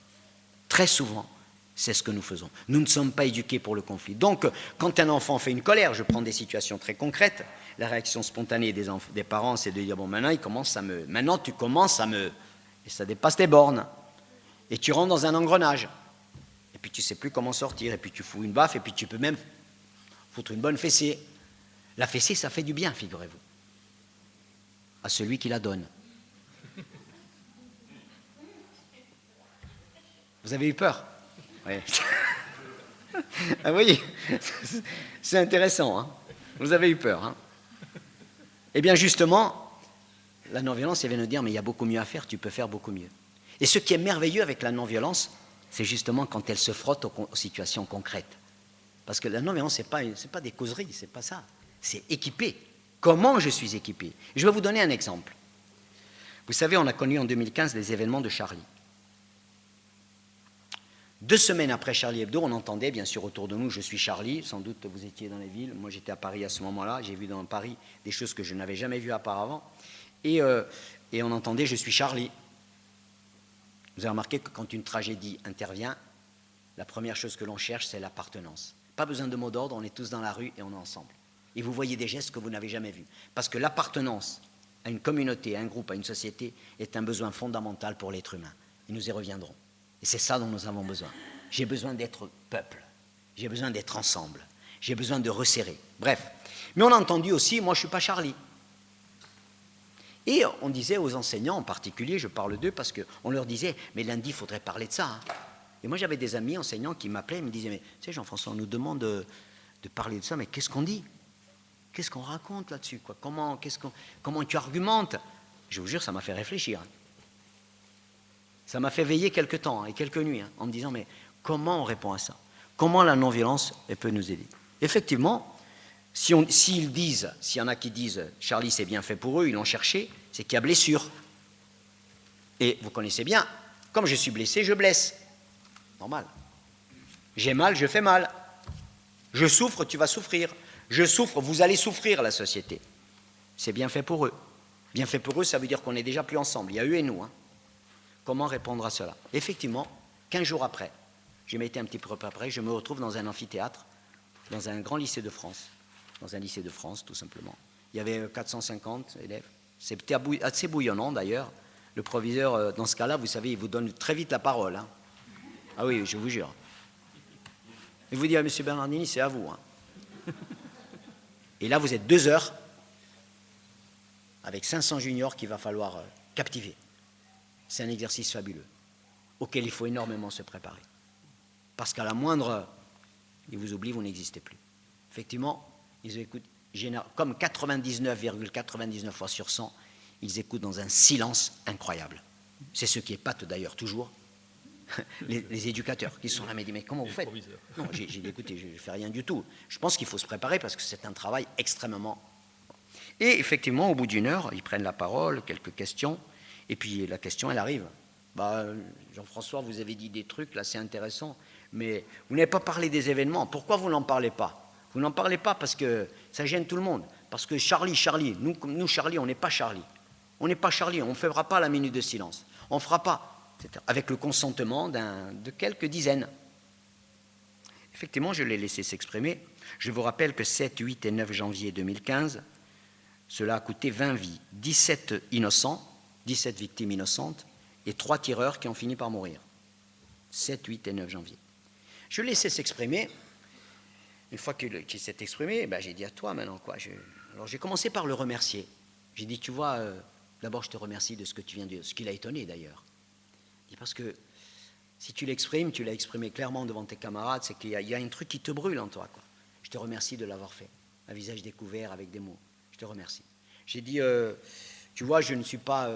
Très souvent, c'est ce que nous faisons. Nous ne sommes pas éduqués pour le conflit. Donc, quand un enfant fait une colère, je prends des situations très concrètes, la réaction spontanée des parents, c'est de dire, bon, maintenant tu commences à me... Et ça dépasse tes bornes. Et tu rentres dans un engrenage. Et puis tu ne sais plus comment sortir. Et puis tu fous une baffe. Et puis tu peux même foutre une bonne fessée. La fessée, ça fait du bien, figurez-vous. À celui qui la donne. Vous avez eu peur? Oui. Ah oui, c'est intéressant. Hein, vous avez eu peur. Hein. Eh bien justement, la non-violence, elle vient nous dire, mais il y a beaucoup mieux à faire, tu peux faire beaucoup mieux. Et ce qui est merveilleux avec la non-violence, c'est justement quand elle se frotte aux situations concrètes. Parce que la non-violence, ce n'est pas des causeries, c'est pas ça. C'est équipé. Comment je suis équipé? Je vais vous donner un exemple. Vous savez, on a connu en 2015 les événements de Charlie. 2 semaines après Charlie Hebdo, on entendait bien sûr autour de nous, je suis Charlie, sans doute vous étiez dans les villes, moi j'étais à Paris à ce moment-là, j'ai vu dans Paris des choses que je n'avais jamais vues auparavant, et on entendait je suis Charlie. Vous avez remarqué que quand une tragédie intervient, la première chose que l'on cherche, c'est l'appartenance. Pas besoin de mots d'ordre, on est tous dans la rue et on est ensemble. Et vous voyez des gestes que vous n'avez jamais vus. Parce que l'appartenance à une communauté, à un groupe, à une société, est un besoin fondamental pour l'être humain. Et nous y reviendrons. Et c'est ça dont nous avons besoin. J'ai besoin d'être peuple. J'ai besoin d'être ensemble. J'ai besoin de resserrer. Bref. Mais on a entendu aussi, moi je ne suis pas Charlie. Et on disait aux enseignants en particulier, je parle d'eux parce qu'on leur disait, mais lundi il faudrait parler de ça. Hein. Et moi j'avais des amis enseignants qui m'appelaient et me disaient, mais tu sais Jean-François, on nous demande de parler de ça, mais qu'est-ce qu'on dit? Qu'est-ce qu'on raconte là-dessus quoi? Comment tu argumentes? Je vous jure, ça m'a fait réfléchir. Ça m'a fait veiller quelques temps et quelques nuits en me disant, mais comment on répond à ça? Comment la non-violence peut nous aider? Effectivement, s'ils disent, s'il y en a qui disent Charlie c'est bien fait pour eux, ils l'ont cherché, c'est qu'il y a blessure. Et vous connaissez bien, comme je suis blessé, je blesse. Normal. J'ai mal, je fais mal. Je souffre, tu vas souffrir. Je souffre, vous allez souffrir, la société. C'est bien fait pour eux. Bien fait pour eux, ça veut dire qu'on n'est déjà plus ensemble. Il y a eux et nous. Comment répondre à cela? Effectivement, 15 jours après, je m'étais un petit peu après, je me retrouve dans un amphithéâtre, dans un grand lycée de France. Dans un lycée de France, tout simplement. Il y avait 450 élèves. C'était assez bouillonnant, d'ailleurs. Le proviseur, dans ce cas-là, vous savez, il vous donne très vite la parole. Ah oui, je vous jure. Il vous dit, monsieur Bernardini, c'est à vous. Et là, vous êtes 2 heures avec 500 juniors qu'il va falloir captiver. C'est un exercice fabuleux, auquel il faut énormément se préparer. Parce qu'à la moindre, ils vous oublient, vous n'existez plus. Effectivement, ils écoutent, comme 99,99 fois sur 100, ils écoutent dans un silence incroyable. C'est ce qui épate d'ailleurs toujours les éducateurs qui sont là, mais disent, mais comment vous faites? Non, j'ai dit, écoutez, je ne fais rien du tout. Je pense qu'il faut se préparer parce que c'est un travail extrêmement... Et effectivement, au bout d'1 heure, ils prennent la parole, quelques questions, et puis la question, elle arrive. Jean-François, vous avez dit des trucs, là, c'est intéressant, mais vous n'avez pas parlé des événements. Pourquoi vous n'en parlez pas? Vous n'en parlez pas parce que ça gêne tout le monde. Parce que Charlie, nous Charlie, on n'est pas Charlie. On n'est pas Charlie, on ne fera pas la minute de silence. On ne fera pas, avec le consentement de quelques dizaines. Effectivement, je l'ai laissé s'exprimer. Je vous rappelle que 7, 8 et 9 janvier 2015, cela a coûté 20 vies, 17 innocents, 17 victimes innocentes et 3 tireurs qui ont fini par mourir. 7, 8 et 9 janvier. Je l'ai laissé s'exprimer. Une fois qu'il s'est exprimé, j'ai dit à toi maintenant quoi. Alors j'ai commencé par le remercier. J'ai dit, tu vois, d'abord je te remercie de ce que tu viens de dire, ce qui l'a étonné d'ailleurs. Parce que si tu l'exprimes, tu l'as exprimé clairement devant tes camarades, c'est qu'il y a un truc qui te brûle en toi, quoi. Je te remercie de l'avoir fait, à visage découvert, avec des mots. Je te remercie. J'ai dit, tu vois, je ne suis pas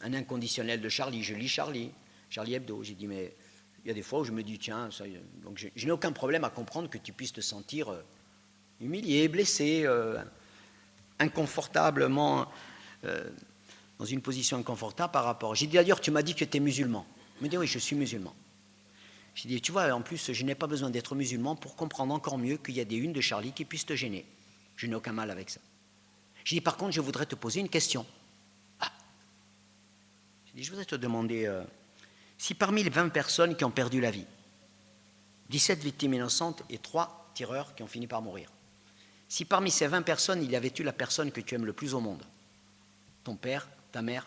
un inconditionnel de Charlie, je lis Charlie Hebdo. J'ai dit, mais il y a des fois où je me dis, tiens, donc je n'ai aucun problème à comprendre que tu puisses te sentir humilié, blessé, inconfortablement, dans une position inconfortable par rapport. J'ai dit, d'ailleurs, tu m'as dit que tu étais musulman. Il m'a dit, oui, je suis musulman. J'ai dit, tu vois, en plus, je n'ai pas besoin d'être musulman pour comprendre encore mieux qu'il y a des unes de Charlie qui puissent te gêner. Je n'ai aucun mal avec ça. J'ai dit, par contre, je voudrais te poser une question. J'ai dit, je voudrais te demander, si parmi les 20 personnes qui ont perdu la vie, 17 victimes innocentes et 3 tireurs qui ont fini par mourir, si parmi ces 20 personnes, il y avait eu la personne que tu aimes le plus au monde, ton père, ta mère,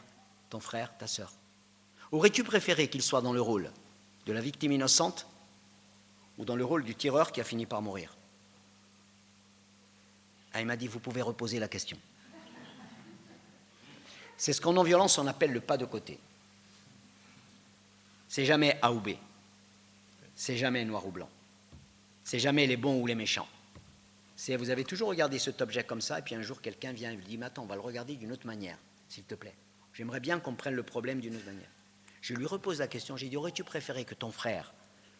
ton frère, ta sœur, aurais-tu préféré qu'il soit dans le rôle de la victime innocente ou dans le rôle du tireur qui a fini par mourir? Il m'a dit, vous pouvez reposer la question. C'est ce qu'en non-violence on appelle le pas de côté. C'est jamais A ou B. C'est jamais noir ou blanc. C'est jamais les bons ou les méchants. Vous avez toujours regardé cet objet comme ça, et puis un jour quelqu'un vient et lui dit, mais attends, on va le regarder d'une autre manière, s'il te plaît. J'aimerais bien qu'on prenne le problème d'une autre manière. Je lui repose la question, j'ai dit, aurais-tu préféré que ton frère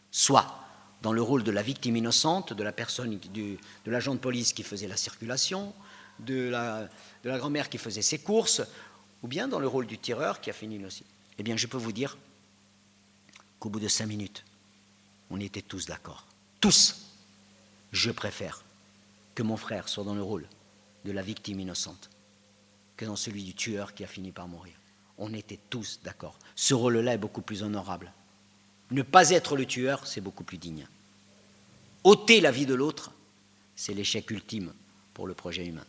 soit dans le rôle de la victime innocente, de la personne, de l'agent de police qui faisait la circulation, de la grand-mère qui faisait ses courses, ou bien dans le rôle du tireur qui a fini aussi? Eh bien, je peux vous dire qu'au bout de 5 minutes, on était tous d'accord. Tous. Je préfère que mon frère soit dans le rôle de la victime innocente que dans celui du tueur qui a fini par mourir. On était tous d'accord. Ce rôle-là est beaucoup plus honorable. Ne pas être le tueur, c'est beaucoup plus digne. Ôter la vie de l'autre, c'est l'échec ultime pour le projet humain.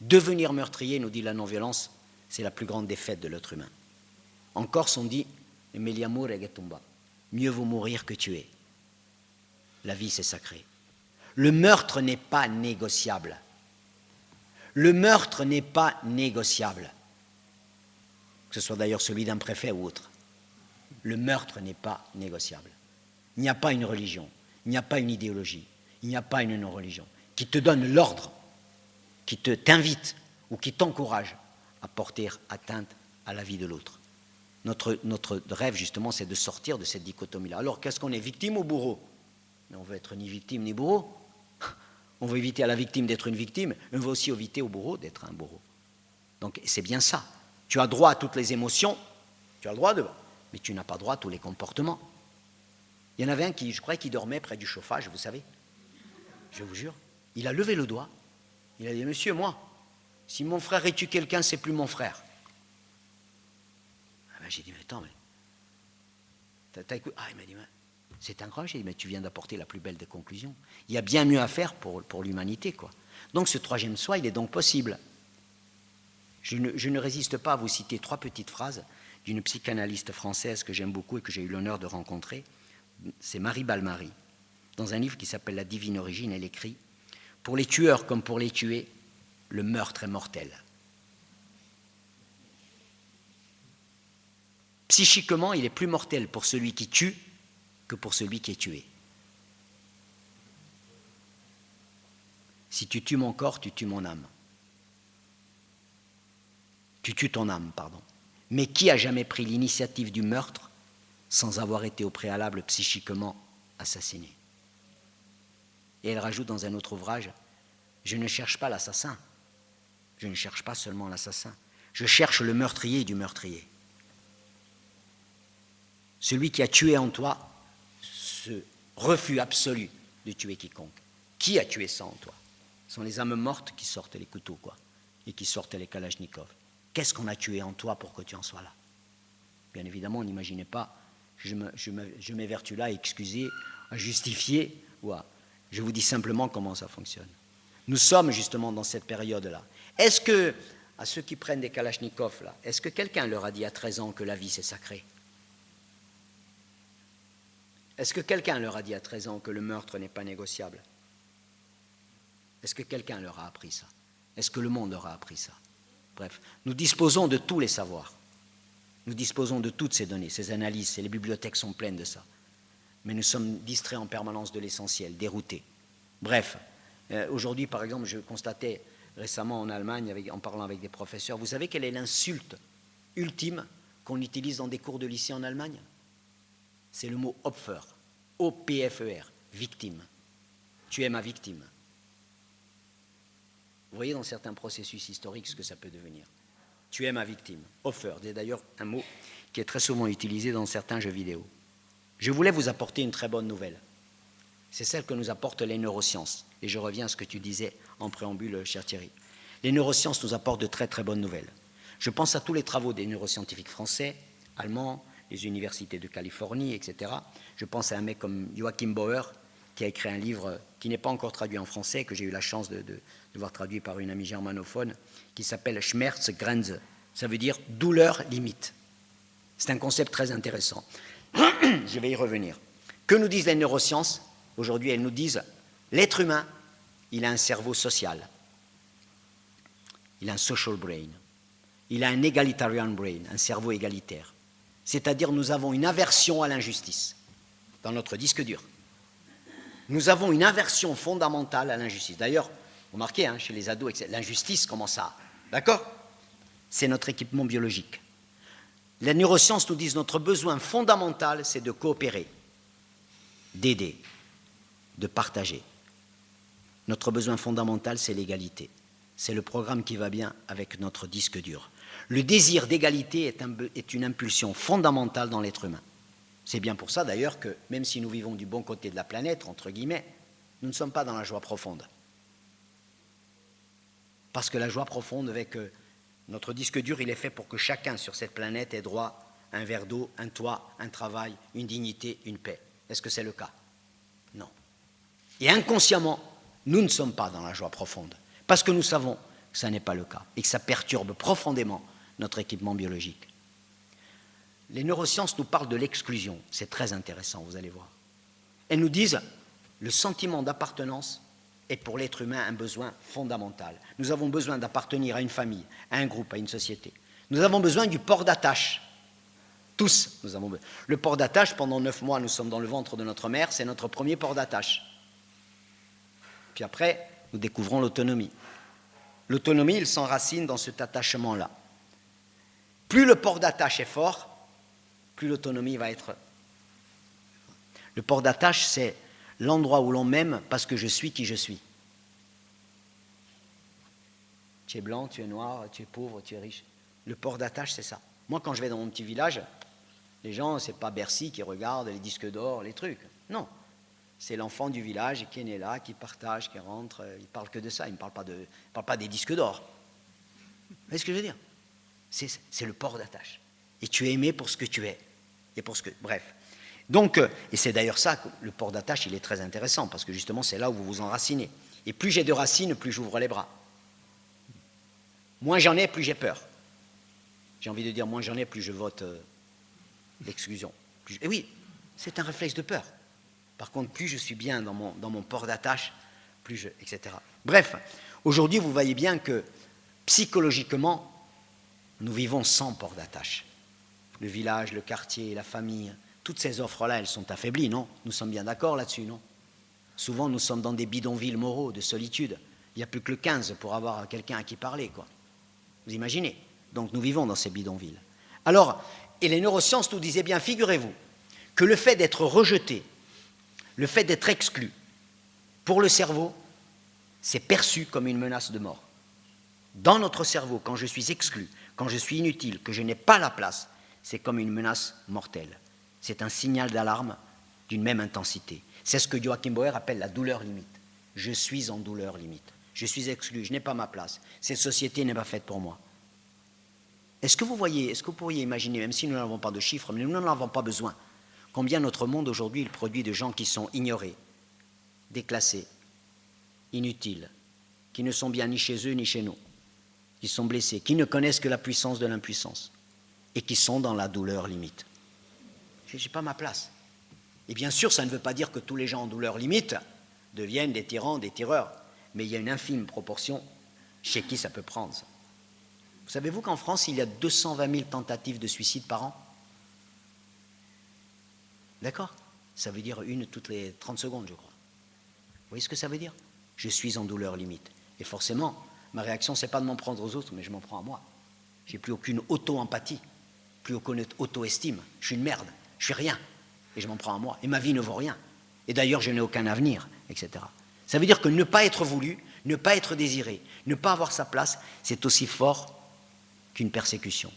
Devenir meurtrier, nous dit la non-violence, c'est la plus grande défaite de l'être humain. En Corse, on dit « Megliamur egetumba » mieux vaut mourir que tuer. La vie, c'est sacré. Le meurtre n'est pas négociable. Le meurtre n'est pas négociable. Que ce soit d'ailleurs celui d'un préfet ou autre. Le meurtre n'est pas négociable. Il n'y a pas une religion, il n'y a pas une idéologie, il n'y a pas une non-religion qui te donne l'ordre, qui t'invite ou qui t'encourage à porter atteinte à la vie de l'autre. Notre rêve, justement, c'est de sortir de cette dichotomie-là. Alors, qu'est-ce qu'on est, victime ou bourreau? Mais on veut être ni victime ni bourreau. On veut éviter à la victime d'être une victime, mais on veut aussi éviter au bourreau d'être un bourreau. Donc, c'est bien ça. Tu as droit à toutes les émotions, tu as le droit mais tu n'as pas droit à tous les comportements. Il y en avait un qui, je crois, qui dormait près du chauffage, vous savez. Je vous jure. Il a levé le doigt. Il a dit, monsieur, moi, si mon frère tue quelqu'un, c'est plus mon frère. J'ai dit, mais attends, mais t'as écouté? Ah, il m'a dit, mais c'est incroyable. J'ai dit, mais tu viens d'apporter la plus belle des conclusions. Il y a bien mieux à faire pour l'humanité, quoi. Donc ce troisième soi, il est donc possible. Je ne résiste pas à vous citer 3 petites phrases d'une psychanalyste française que j'aime beaucoup et que j'ai eu l'honneur de rencontrer. C'est Marie Balmary. Dans un livre qui s'appelle La Divine Origine, elle écrit « Pour les tueurs comme pour les tués, le meurtre est mortel. » Psychiquement, il est plus mortel pour celui qui tue que pour celui qui est tué. Si tu tues mon corps, tu tues mon âme. Tu tues ton âme, pardon. Mais qui a jamais pris l'initiative du meurtre sans avoir été au préalable psychiquement assassiné? Et elle rajoute dans un autre ouvrage, je ne cherche pas l'assassin, je ne cherche pas seulement l'assassin, je cherche le meurtrier du meurtrier. Celui qui a tué en toi ce refus absolu de tuer quiconque. Qui a tué ça en toi? Ce sont les âmes mortes qui sortent les couteaux, quoi, et qui sortent les kalachnikovs. Qu'est-ce qu'on a tué en toi pour que tu en sois là? Bien évidemment, n'imaginez pas, je m'évertue là à excuser, à justifier, je vous dis simplement comment ça fonctionne. Nous sommes justement dans cette période-là. Est-ce que, à ceux qui prennent des kalachnikovs, là, est-ce que quelqu'un leur a dit à 13 ans que la vie c'est sacré? Est-ce que quelqu'un leur a dit à 13 ans que le meurtre n'est pas négociable? Est-ce que quelqu'un leur a appris ça? Est-ce que le monde leur a appris ça? Bref, nous disposons de tous les savoirs. Nous disposons de toutes ces données, ces analyses, et les bibliothèques sont pleines de ça. Mais nous sommes distraits en permanence de l'essentiel, déroutés. Bref, aujourd'hui, par exemple, je constatais récemment en Allemagne, en parlant avec des professeurs, vous savez quelle est l'insulte ultime qu'on utilise dans des cours de lycée en Allemagne? C'est le mot Opfer, O-P-F-E-R, victime. Tu es ma victime. Vous voyez dans certains processus historiques ce que ça peut devenir. Tu es ma victime. Opfer, c'est d'ailleurs un mot qui est très souvent utilisé dans certains jeux vidéo. Je voulais vous apporter une très bonne nouvelle. C'est celle que nous apportent les neurosciences. Et je reviens à ce que tu disais en préambule, cher Thierry. Les neurosciences nous apportent de très très bonnes nouvelles. Je pense à tous les travaux des neuroscientifiques français, allemands, les universités de Californie, etc. Je pense à un mec comme Joachim Bauer, qui a écrit un livre qui n'est pas encore traduit en français, que j'ai eu la chance de voir traduit par une amie germanophone, qui s'appelle Schmerzgrenze. Ça veut dire douleur limite. C'est un concept très intéressant. Je vais y revenir. Que nous disent les neurosciences? Aujourd'hui, elles nous disent l'être humain, il a un cerveau social. Il a un social brain. Il a un egalitarian brain, un cerveau égalitaire. C'est-à-dire nous avons une aversion à l'injustice dans notre disque dur. Nous avons une aversion fondamentale à l'injustice. D'ailleurs, remarquez, chez les ados, l'injustice, comment ça? D'accord? C'est notre équipement biologique. Les neurosciences nous disent notre besoin fondamental, c'est de coopérer, d'aider, de partager. Notre besoin fondamental, c'est l'égalité. C'est le programme qui va bien avec notre disque dur. Le désir d'égalité est une impulsion fondamentale dans l'être humain. C'est bien pour ça d'ailleurs que, même si nous vivons du bon côté de la planète, entre guillemets, nous ne sommes pas dans la joie profonde. Parce que la joie profonde, avec notre disque dur, il est fait pour que chacun sur cette planète ait droit à un verre d'eau, un toit, un travail, une dignité, une paix. Est-ce que c'est le cas? Non. Et inconsciemment, nous ne sommes pas dans la joie profonde. Parce que nous savons que ça n'est pas le cas et que ça perturbe profondément notre équipement biologique. Les neurosciences nous parlent de l'exclusion. C'est très intéressant, vous allez voir. Elles nous disent le sentiment d'appartenance est pour l'être humain un besoin fondamental. Nous avons besoin d'appartenir à une famille, à un groupe, à une société. Nous avons besoin du port d'attache. Tous, nous avons besoin. Le port d'attache, pendant 9 mois, nous sommes dans le ventre de notre mère, c'est notre premier port d'attache. Puis après, nous découvrons l'autonomie. L'autonomie, il s'enracine dans cet attachement-là. Plus le port d'attache est fort, plus l'autonomie va être... Le port d'attache, c'est l'endroit où l'on m'aime parce que je suis qui je suis. Tu es blanc, tu es noir, tu es pauvre, tu es riche. Le port d'attache, c'est ça. Moi, quand je vais dans mon petit village, les gens, c'est pas Bercy qui regarde les disques d'or, les trucs. Non. C'est l'enfant du village qui est né là, qui partage, qui rentre. Il ne parle que de ça. Il ne parle pas des disques d'or. Vous voyez ce que je veux dire? C'est le port d'attache. Et tu es aimé pour ce que tu es. Et pour ce que... Bref. Donc, et c'est d'ailleurs ça que le port d'attache, il est très intéressant, parce que justement, c'est là où vous vous enracinez. Et plus j'ai de racines, plus j'ouvre les bras. Moins j'en ai, plus j'ai peur. J'ai envie de dire, moins j'en ai, plus je vote l'exclusion. Et oui, c'est un réflexe de peur. Par contre, plus je suis bien dans mon port d'attache, plus je... etc. Bref, aujourd'hui, vous voyez bien que psychologiquement, nous vivons sans port d'attache. Le village, le quartier, la famille, toutes ces offres-là, elles sont affaiblies, non? Nous sommes bien d'accord là-dessus, non? Souvent, nous sommes dans des bidonvilles moraux de solitude. Il n'y a plus que le 15 pour avoir quelqu'un à qui parler, quoi. Vous imaginez? Donc, nous vivons dans ces bidonvilles. Alors, et les neurosciences nous disaient bien, figurez-vous, que le fait d'être rejeté, le fait d'être exclu, pour le cerveau, c'est perçu comme une menace de mort. Dans notre cerveau, quand je suis exclu, quand je suis inutile, que je n'ai pas la place, c'est comme une menace mortelle. C'est un signal d'alarme d'une même intensité. C'est ce que Joachim Bauer appelle la douleur limite. Je suis en douleur limite. Je suis exclu, je n'ai pas ma place. Cette société n'est pas faite pour moi. Est-ce que vous voyez, est-ce que vous pourriez imaginer, même si nous n'avons pas de chiffres, mais nous n'en avons pas besoin, combien notre monde aujourd'hui il produit de gens qui sont ignorés, déclassés, inutiles, qui ne sont bien ni chez eux ni chez nous, qui sont blessés, qui ne connaissent que la puissance de l'impuissance et qui sont dans la douleur limite. Je n'ai pas ma place. Et bien sûr, ça ne veut pas dire que tous les gens en douleur limite deviennent des tyrans, des tireurs, mais il y a une infime proportion chez qui ça peut prendre. Ça. Vous savez-vous qu'en France, il y a 220 000 tentatives de suicide par an? D'accord? Ça veut dire une toutes les 30 secondes, je crois. Vous voyez ce que ça veut dire? Je suis en douleur limite. Et forcément, ma réaction, ce n'est pas de m'en prendre aux autres, mais je m'en prends à moi. Je n'ai plus aucune auto-empathie, plus aucune auto-estime. Je suis une merde, je suis rien. Et je m'en prends à moi. Et ma vie ne vaut rien. Et d'ailleurs, je n'ai aucun avenir, etc. Ça veut dire que ne pas être voulu, ne pas être désiré, ne pas avoir sa place, c'est aussi fort qu'une persécution.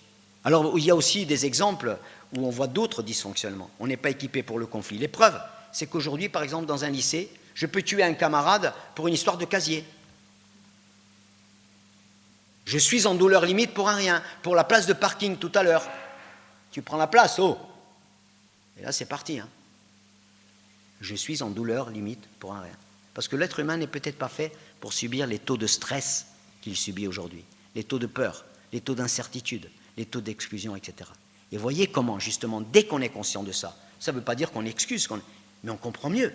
Alors, il y a aussi des exemples où on voit d'autres dysfonctionnements. On n'est pas équipé pour le conflit. L'épreuve, c'est qu'aujourd'hui, par exemple, dans un lycée, je peux tuer un camarade pour une histoire de casier. Je suis en douleur limite pour un rien, pour la place de parking tout à l'heure. Tu prends la place, oh! Et là, c'est parti. Hein. Je suis en douleur limite pour un rien. Parce que l'être humain n'est peut-être pas fait pour subir les taux de stress qu'il subit aujourd'hui, les taux de peur, les taux d'incertitude, les taux d'exclusion, etc. Et voyez comment, justement, dès qu'on est conscient de ça, ça ne veut pas dire qu'on excuse, mais on comprend mieux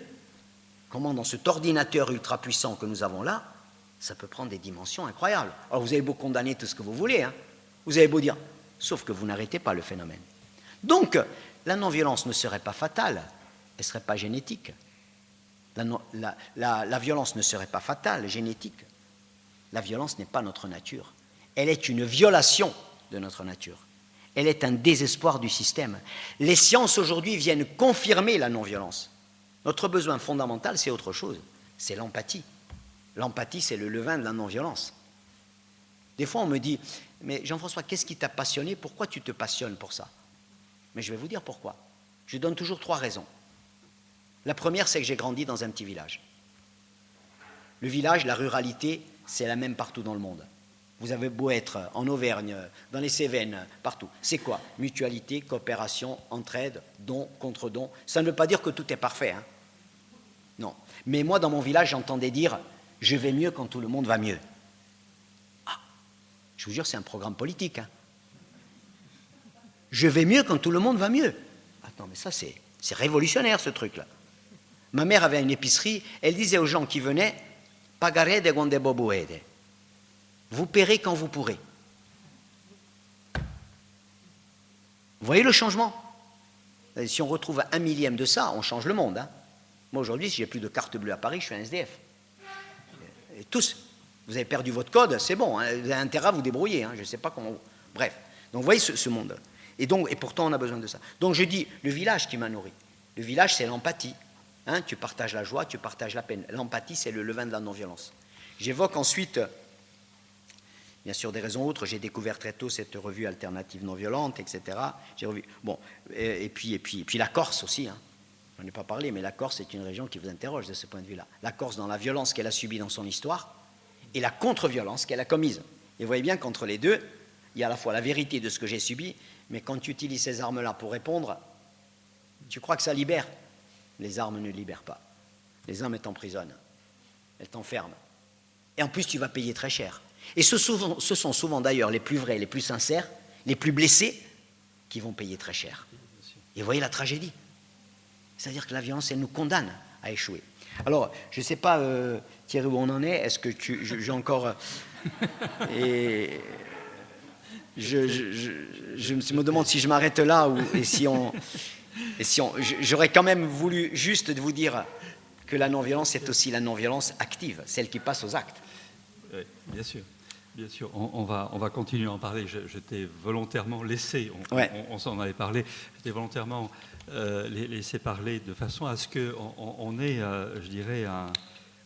comment dans cet ordinateur ultra puissant que nous avons là, ça peut prendre des dimensions incroyables. Alors vous avez beau condamner tout ce que vous voulez, hein, vous avez beau dire, sauf que vous n'arrêtez pas le phénomène. Donc, la non-violence ne serait pas fatale, elle ne serait pas génétique. La violence ne serait pas fatale, génétique. La violence n'est pas notre nature. Elle est une violation de notre nature. Elle est un désespoir du système. Les sciences aujourd'hui viennent confirmer la non-violence. Notre besoin fondamental, c'est autre chose. C'est l'empathie. L'empathie, c'est le levain de la non-violence. Des fois, on me dit, mais Jean-François, qu'est-ce qui t'a passionné? Pourquoi tu te passionnes pour ça? Mais je vais vous dire pourquoi. Je donne toujours 3 raisons. La première, c'est que j'ai grandi dans un petit village. Le village, la ruralité, c'est la même partout dans le monde. Vous avez beau être en Auvergne, dans les Cévennes, partout. C'est quoi? Mutualité, coopération, entraide, don contre don. Ça ne veut pas dire que tout est parfait. Hein. Non. Mais moi, dans mon village, j'entendais dire « je vais mieux quand tout le monde va mieux ». Ah, je vous jure, c'est un programme politique. Hein. Je vais mieux quand tout le monde va mieux. Attends, mais ça, c'est révolutionnaire, ce truc-là. Ma mère avait une épicerie, elle disait aux gens qui venaient « pagarede quando puede ». Vous paierez quand vous pourrez. Vous voyez le changement? Si on retrouve 1 millième de ça, on change le monde. Hein. Moi, aujourd'hui, si j'ai plus de carte bleue à Paris, je suis un SDF. Et tous, vous avez perdu votre code, c'est bon, hein, vous avez intérêt à vous débrouiller. Hein, je ne sais pas comment... Bref, donc vous voyez ce monde. Et pourtant, on a besoin de ça. Donc, je dis, le village qui m'a nourri. Le village, c'est l'empathie. Hein, tu partages la joie, tu partages la peine. L'empathie, c'est le levain de la non-violence. J'évoque ensuite, bien sûr, des raisons autres. J'ai découvert très tôt cette revue alternative non-violente, etc. J'ai revu. Bon, et puis la Corse aussi. Hein. Je n'en ai pas parlé, mais la Corse est une région qui vous interroge de ce point de vue-là. La Corse dans la violence qu'elle a subie dans son histoire et la contre-violence qu'elle a commise. Et vous voyez bien qu'entre les deux, il y a à la fois la vérité de ce que j'ai subi, mais quand tu utilises ces armes-là pour répondre, tu crois que ça libère. Les armes ne libèrent pas. Les armes t'emprisonnent. Elles t'enferment. Et en plus, tu vas payer très cher. Et ce sont souvent d'ailleurs les plus vrais, les plus sincères, les plus blessés qui vont payer très cher. Et vous voyez la tragédie. C'est-à-dire que la violence, elle nous condamne à échouer. Alors, je ne sais pas, Thierry, où on en est. Est-ce que j'ai encore... et je me demande si je m'arrête là j'aurais quand même voulu juste vous dire que la non-violence est aussi la non-violence active, celle qui passe aux actes. Oui, bien sûr. Bien sûr, on va continuer à en parler. Je t'ai volontairement laissé, on s'en avait parlé, je t'ai volontairement laissé parler de façon à ce qu'on ait, je dirais,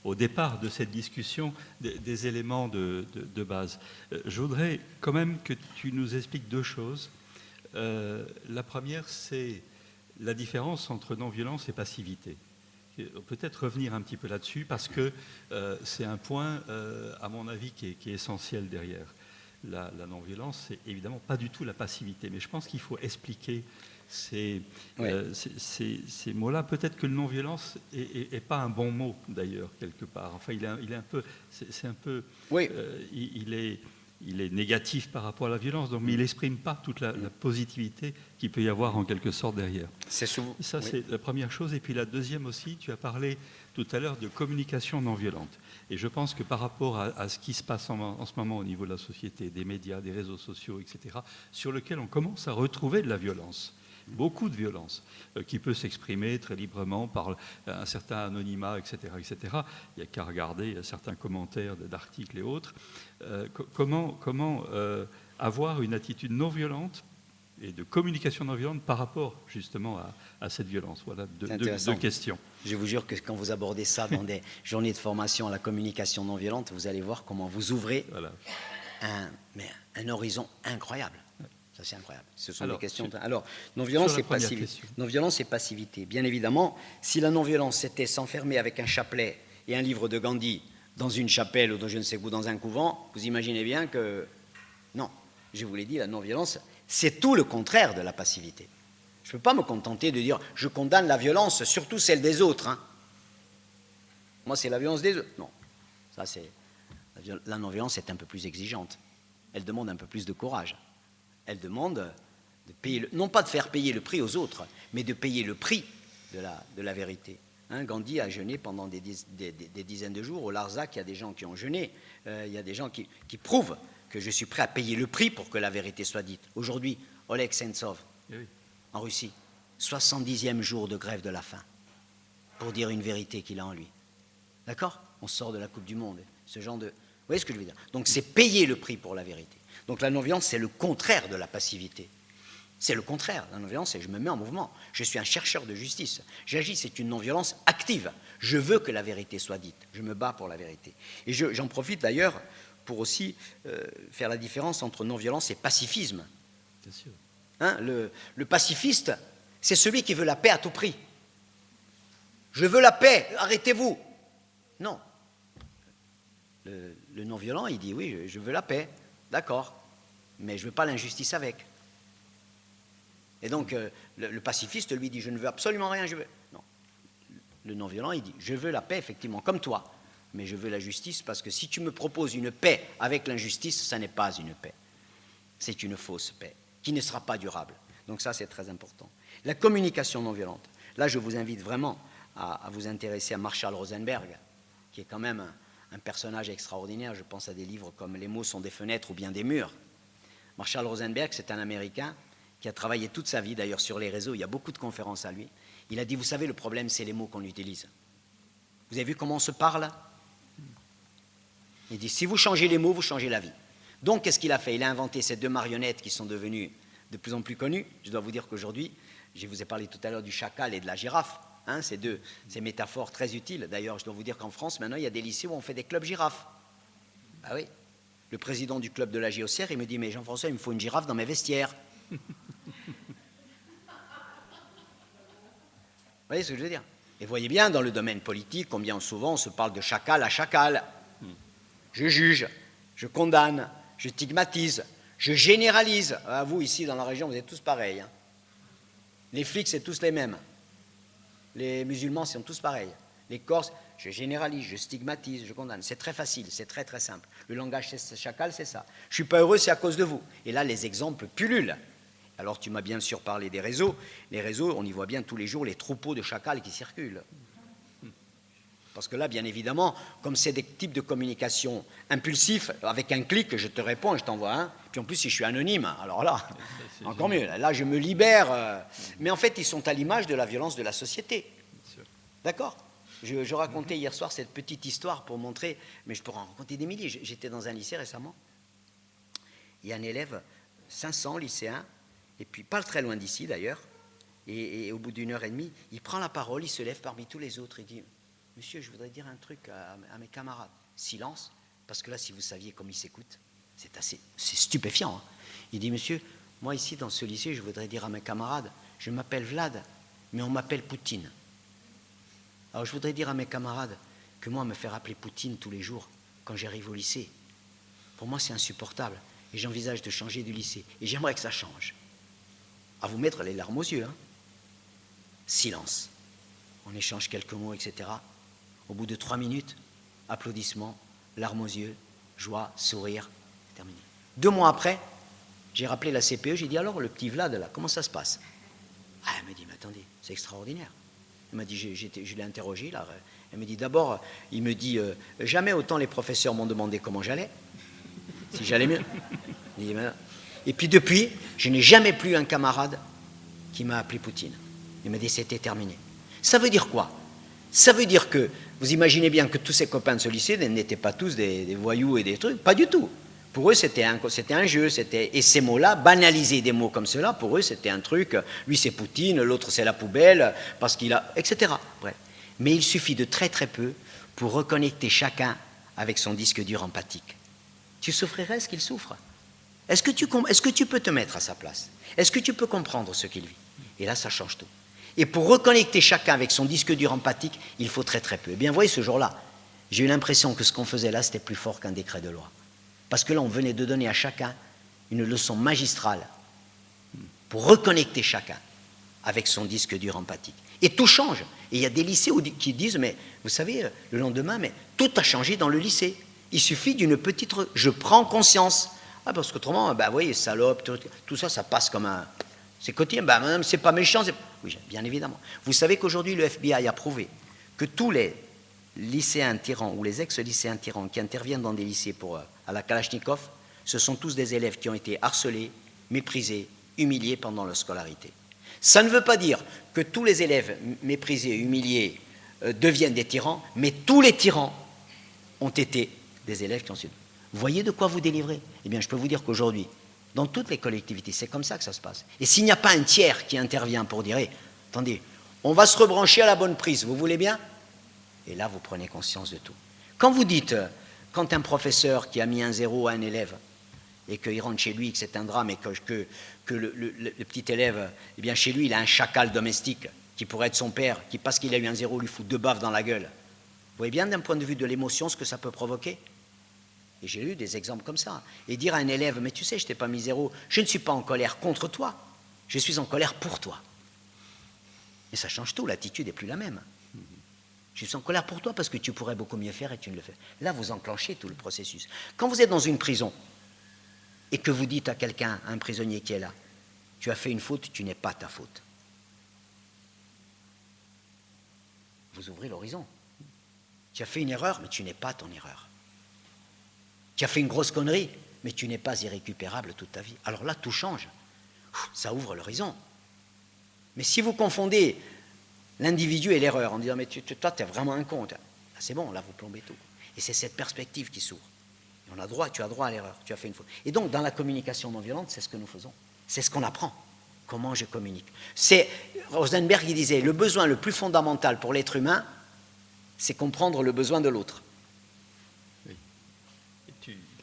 au départ de cette discussion, des éléments de base. Je voudrais quand même que tu nous expliques deux choses. La première, c'est la différence entre non-violence et passivité. Peut-être revenir un petit peu là-dessus, parce que c'est un point, à mon avis, qui est essentiel derrière. La non-violence, c'est évidemment pas du tout la passivité, mais je pense qu'il faut expliquer ces mots-là. Peut-être que le non-violence n'est pas un bon mot, d'ailleurs, quelque part. Enfin, il est un peu... C'est un peu... Oui. Il est négatif par rapport à la violence, donc, mais il n'exprime pas toute la positivité qu'il peut y avoir en quelque sorte derrière. C'est souvent... Ça, c'est la première chose. Et puis la deuxième aussi, tu as parlé tout à l'heure de communication non violente. Et je pense que par rapport à ce qui se passe en ce moment au niveau de la société, des médias, des réseaux sociaux, etc., sur lequel on commence à retrouver de la violence, beaucoup de violence, qui peut s'exprimer très librement par un certain anonymat, etc., etc. Il n'y a qu'à regarder certains commentaires d'articles et autres. Comment avoir une attitude non violente et de communication non violente par rapport justement à cette violence. Voilà deux questions. Je vous jure que quand vous abordez ça dans des journées de formation à la communication non violente, vous allez voir comment vous ouvrez un horizon incroyable. Ça, c'est incroyable. Ce sont des questions. Alors, non-violence et passivité. Non-violence et passivité. Bien évidemment, si la non-violence c'était s'enfermer avec un chapelet et un livre de Gandhi dans une chapelle ou dans je ne sais où, dans un couvent, vous imaginez bien que non. Je vous l'ai dit, la non-violence, c'est tout le contraire de la passivité. Je ne peux pas me contenter de dire je condamne la violence, surtout celle des autres. Hein. Moi, c'est la violence des autres. Non. Ça, c'est la non-violence est un peu plus exigeante. Elle demande un peu plus de courage. Elle demande de payer non pas de faire payer le prix aux autres, mais de payer le prix de la vérité. Hein, Gandhi a jeûné pendant des dizaines de jours. Au Larzac, il y a des gens qui ont jeûné. Il y a des gens qui prouvent que je suis prêt à payer le prix pour que la vérité soit dite. Aujourd'hui, Oleg Sentsov, en Russie, 70e jour de grève de la faim, pour dire une vérité qu'il a en lui. D'accord ? On sort de la Coupe du Monde. Ce genre de... Vous voyez ce que je veux dire ? Donc c'est payer le prix pour la vérité. Donc la non-violence, c'est le contraire de la passivité. C'est le contraire. La non-violence, c'est je me mets en mouvement. Je suis un chercheur de justice. J'agis, c'est une non-violence active. Je veux que la vérité soit dite. Je me bats pour la vérité. Et j'en profite d'ailleurs pour aussi faire la différence entre non-violence et pacifisme. Bien sûr. Hein, le pacifiste, c'est celui qui veut la paix à tout prix. Je veux la paix, arrêtez-vous. Non. Le non-violent, il dit oui, je veux la paix, d'accord, mais je ne veux pas l'injustice avec. Et donc, le pacifiste, lui, dit je ne veux absolument rien, je veux... Non. Le non-violent, il dit je veux la paix, effectivement, comme toi, mais je veux la justice parce que si tu me proposes une paix avec l'injustice, ça n'est pas une paix. C'est une fausse paix qui ne sera pas durable. Donc ça, c'est très important. La communication non violente. Là, je vous invite vraiment à vous intéresser à Marshall Rosenberg, qui est quand même un personnage extraordinaire. Je pense à des livres comme Les mots sont des fenêtres ou bien des murs. Marshall Rosenberg, c'est un Américain qui a travaillé toute sa vie, d'ailleurs sur les réseaux, il y a beaucoup de conférences à lui. Il a dit, vous savez, le problème, c'est les mots qu'on utilise. Vous avez vu comment on se parle ? Il dit, si vous changez les mots, vous changez la vie. Donc, qu'est-ce qu'il a fait ? Il a inventé ces deux marionnettes qui sont devenues de plus en plus connus. Je dois vous dire qu'aujourd'hui, je vous ai parlé tout à l'heure du chacal et de la girafe. Hein, ces métaphores très utiles. D'ailleurs, je dois vous dire qu'en France, maintenant, il y a des lycées où on fait des clubs girafes. Ah oui. Le président du club de la JOCR, il me dit, mais Jean-François, il me faut une girafe dans mes vestiaires. Vous voyez ce que je veux dire? Et voyez bien, dans le domaine politique, combien souvent on se parle de chacal à chacal. Je juge, je condamne, je stigmatise, je généralise. Ah, vous, ici, dans la région, vous êtes tous pareils. Hein. Les flics, c'est tous les mêmes. Les musulmans sont tous pareils. Les Corses, je généralise, je stigmatise, je condamne. C'est très facile, c'est très très simple. Le langage chacal, c'est ça. Je ne suis pas heureux, c'est à cause de vous. Et là, les exemples pullulent. Alors, tu m'as bien sûr parlé des réseaux. Les réseaux, on y voit bien tous les jours les troupeaux de chacals qui circulent. Parce que là, bien évidemment, comme c'est des types de communication impulsifs, avec un clic, je te réponds et je t'envoie un. Puis en plus, si je suis anonyme, alors là, encore mieux. Là, je me libère. Mais en fait, ils sont à l'image de la violence de la société. D'accord ? Je racontais hier soir cette petite histoire pour montrer, mais je pourrais en raconter des milliers. J'étais dans un lycée récemment. Il y a un élève, 500 lycéens, et puis pas très loin d'ici d'ailleurs, et au bout d'une heure et demie, il prend la parole, il se lève parmi tous les autres et dit « Monsieur, je voudrais dire un truc à mes camarades. » Silence, parce que là, si vous saviez comme il s'écoute, c'est stupéfiant. Hein. Il dit « Monsieur, moi ici dans ce lycée, je voudrais dire à mes camarades, je m'appelle Vlad, mais on m'appelle Poutine. Alors je voudrais dire à mes camarades que moi, me faire appeler Poutine tous les jours, quand j'arrive au lycée, pour moi c'est insupportable. Et j'envisage de changer du lycée. Et j'aimerais que ça change. À vous mettre les larmes aux yeux. Hein. Silence. On échange quelques mots, etc. Au bout de 3 minutes, applaudissements, larmes aux yeux, joie, sourire, terminé. 2 mois après, j'ai rappelé la CPE, j'ai dit alors le petit Vlad là, comment ça se passe? Ah, elle me dit, mais attendez, c'est extraordinaire. Elle m'a dit, je l'ai interrogé là. Elle me dit d'abord, il me dit, jamais autant les professeurs m'ont demandé comment j'allais, si j'allais mieux. Et puis depuis, je n'ai jamais plus un camarade qui m'a appelé Poutine. Il m'a dit, c'était terminé. Ça veut dire quoi? Ça veut dire que, vous imaginez bien que tous ces copains de ce lycée n'étaient pas tous des voyous et des trucs, pas du tout. Pour eux, c'était un jeu, et ces mots-là, banaliser des mots comme cela, pour eux, c'était un truc, lui c'est Poutine, l'autre c'est la poubelle, parce qu'il a, etc. Bref. Mais il suffit de très très peu pour reconnecter chacun avec son disque dur empathique. Tu souffrirais ce qu'il souffre? Est-ce que tu peux te mettre à sa place? Est-ce que tu peux comprendre ce qu'il vit? Et là, ça change tout. Et pour reconnecter chacun avec son disque dur empathique, il faut très très peu. Eh bien, vous voyez, ce jour-là, j'ai eu l'impression que ce qu'on faisait là, c'était plus fort qu'un décret de loi. Parce que là, on venait de donner à chacun une leçon magistrale pour reconnecter chacun avec son disque dur empathique. Et tout change. Et il y a des lycées qui disent, mais vous savez, le lendemain, mais tout a changé dans le lycée. Il suffit d'une petite... Je prends conscience. Ah, parce qu'autrement, vous voyez, salope, tout ça, ça passe comme un... C'est quotidien. Madame, c'est pas méchant. Oui, bien évidemment. Vous savez qu'aujourd'hui, le FBI a prouvé que tous les lycéens tyrans ou les ex-lycéens tyrans qui interviennent dans des lycées à la Kalachnikov, ce sont tous des élèves qui ont été harcelés, méprisés, humiliés pendant leur scolarité. Ça ne veut pas dire que tous les élèves méprisés et humiliés deviennent des tyrans, mais tous les tyrans ont été des élèves qui ont su. Vous voyez de quoi vous délivrez? Eh bien, je peux vous dire qu'aujourd'hui, dans toutes les collectivités, c'est comme ça que ça se passe. Et s'il n'y a pas un tiers qui intervient pour dire hey, « Attendez, on va se rebrancher à la bonne prise, vous voulez bien ?» Et là, vous prenez conscience de tout. Quand vous dites, quand un professeur qui a mis un 0 à un élève et qu'il rentre chez lui, que c'est un drame et que le petit élève, eh bien chez lui, il a un chacal domestique qui pourrait être son père, qui parce qu'il a eu un 0 lui fout 2 baffes dans la gueule. Vous voyez bien d'un point de vue de l'émotion ce que ça peut provoquer? Et j'ai eu des exemples comme ça. Et dire à un élève, mais tu sais, je t'ai pas mis 0, je ne suis pas en colère contre toi, je suis en colère pour toi. Et ça change tout, l'attitude n'est plus la même. Je suis en colère pour toi parce que tu pourrais beaucoup mieux faire et tu ne le fais. Là, vous enclenchez tout le processus. Quand vous êtes dans une prison et que vous dites à quelqu'un, à un prisonnier qui est là, tu as fait une faute, tu n'es pas ta faute. Vous ouvrez l'horizon. Tu as fait une erreur, mais tu n'es pas ton erreur. Tu as fait une grosse connerie, mais tu n'es pas irrécupérable toute ta vie. Alors là, tout change. Ça ouvre l'horizon. Mais si vous confondez l'individu et l'erreur en disant « mais toi, tu es vraiment un con », c'est bon, là, vous plombez tout. Et c'est cette perspective qui s'ouvre. Tu as droit à l'erreur, tu as fait une faute. Et donc, dans la communication non violente, c'est ce que nous faisons. C'est ce qu'on apprend. Comment je communique. Rosenberg qui disait, le besoin le plus fondamental pour l'être humain, c'est comprendre le besoin de l'autre. Oui.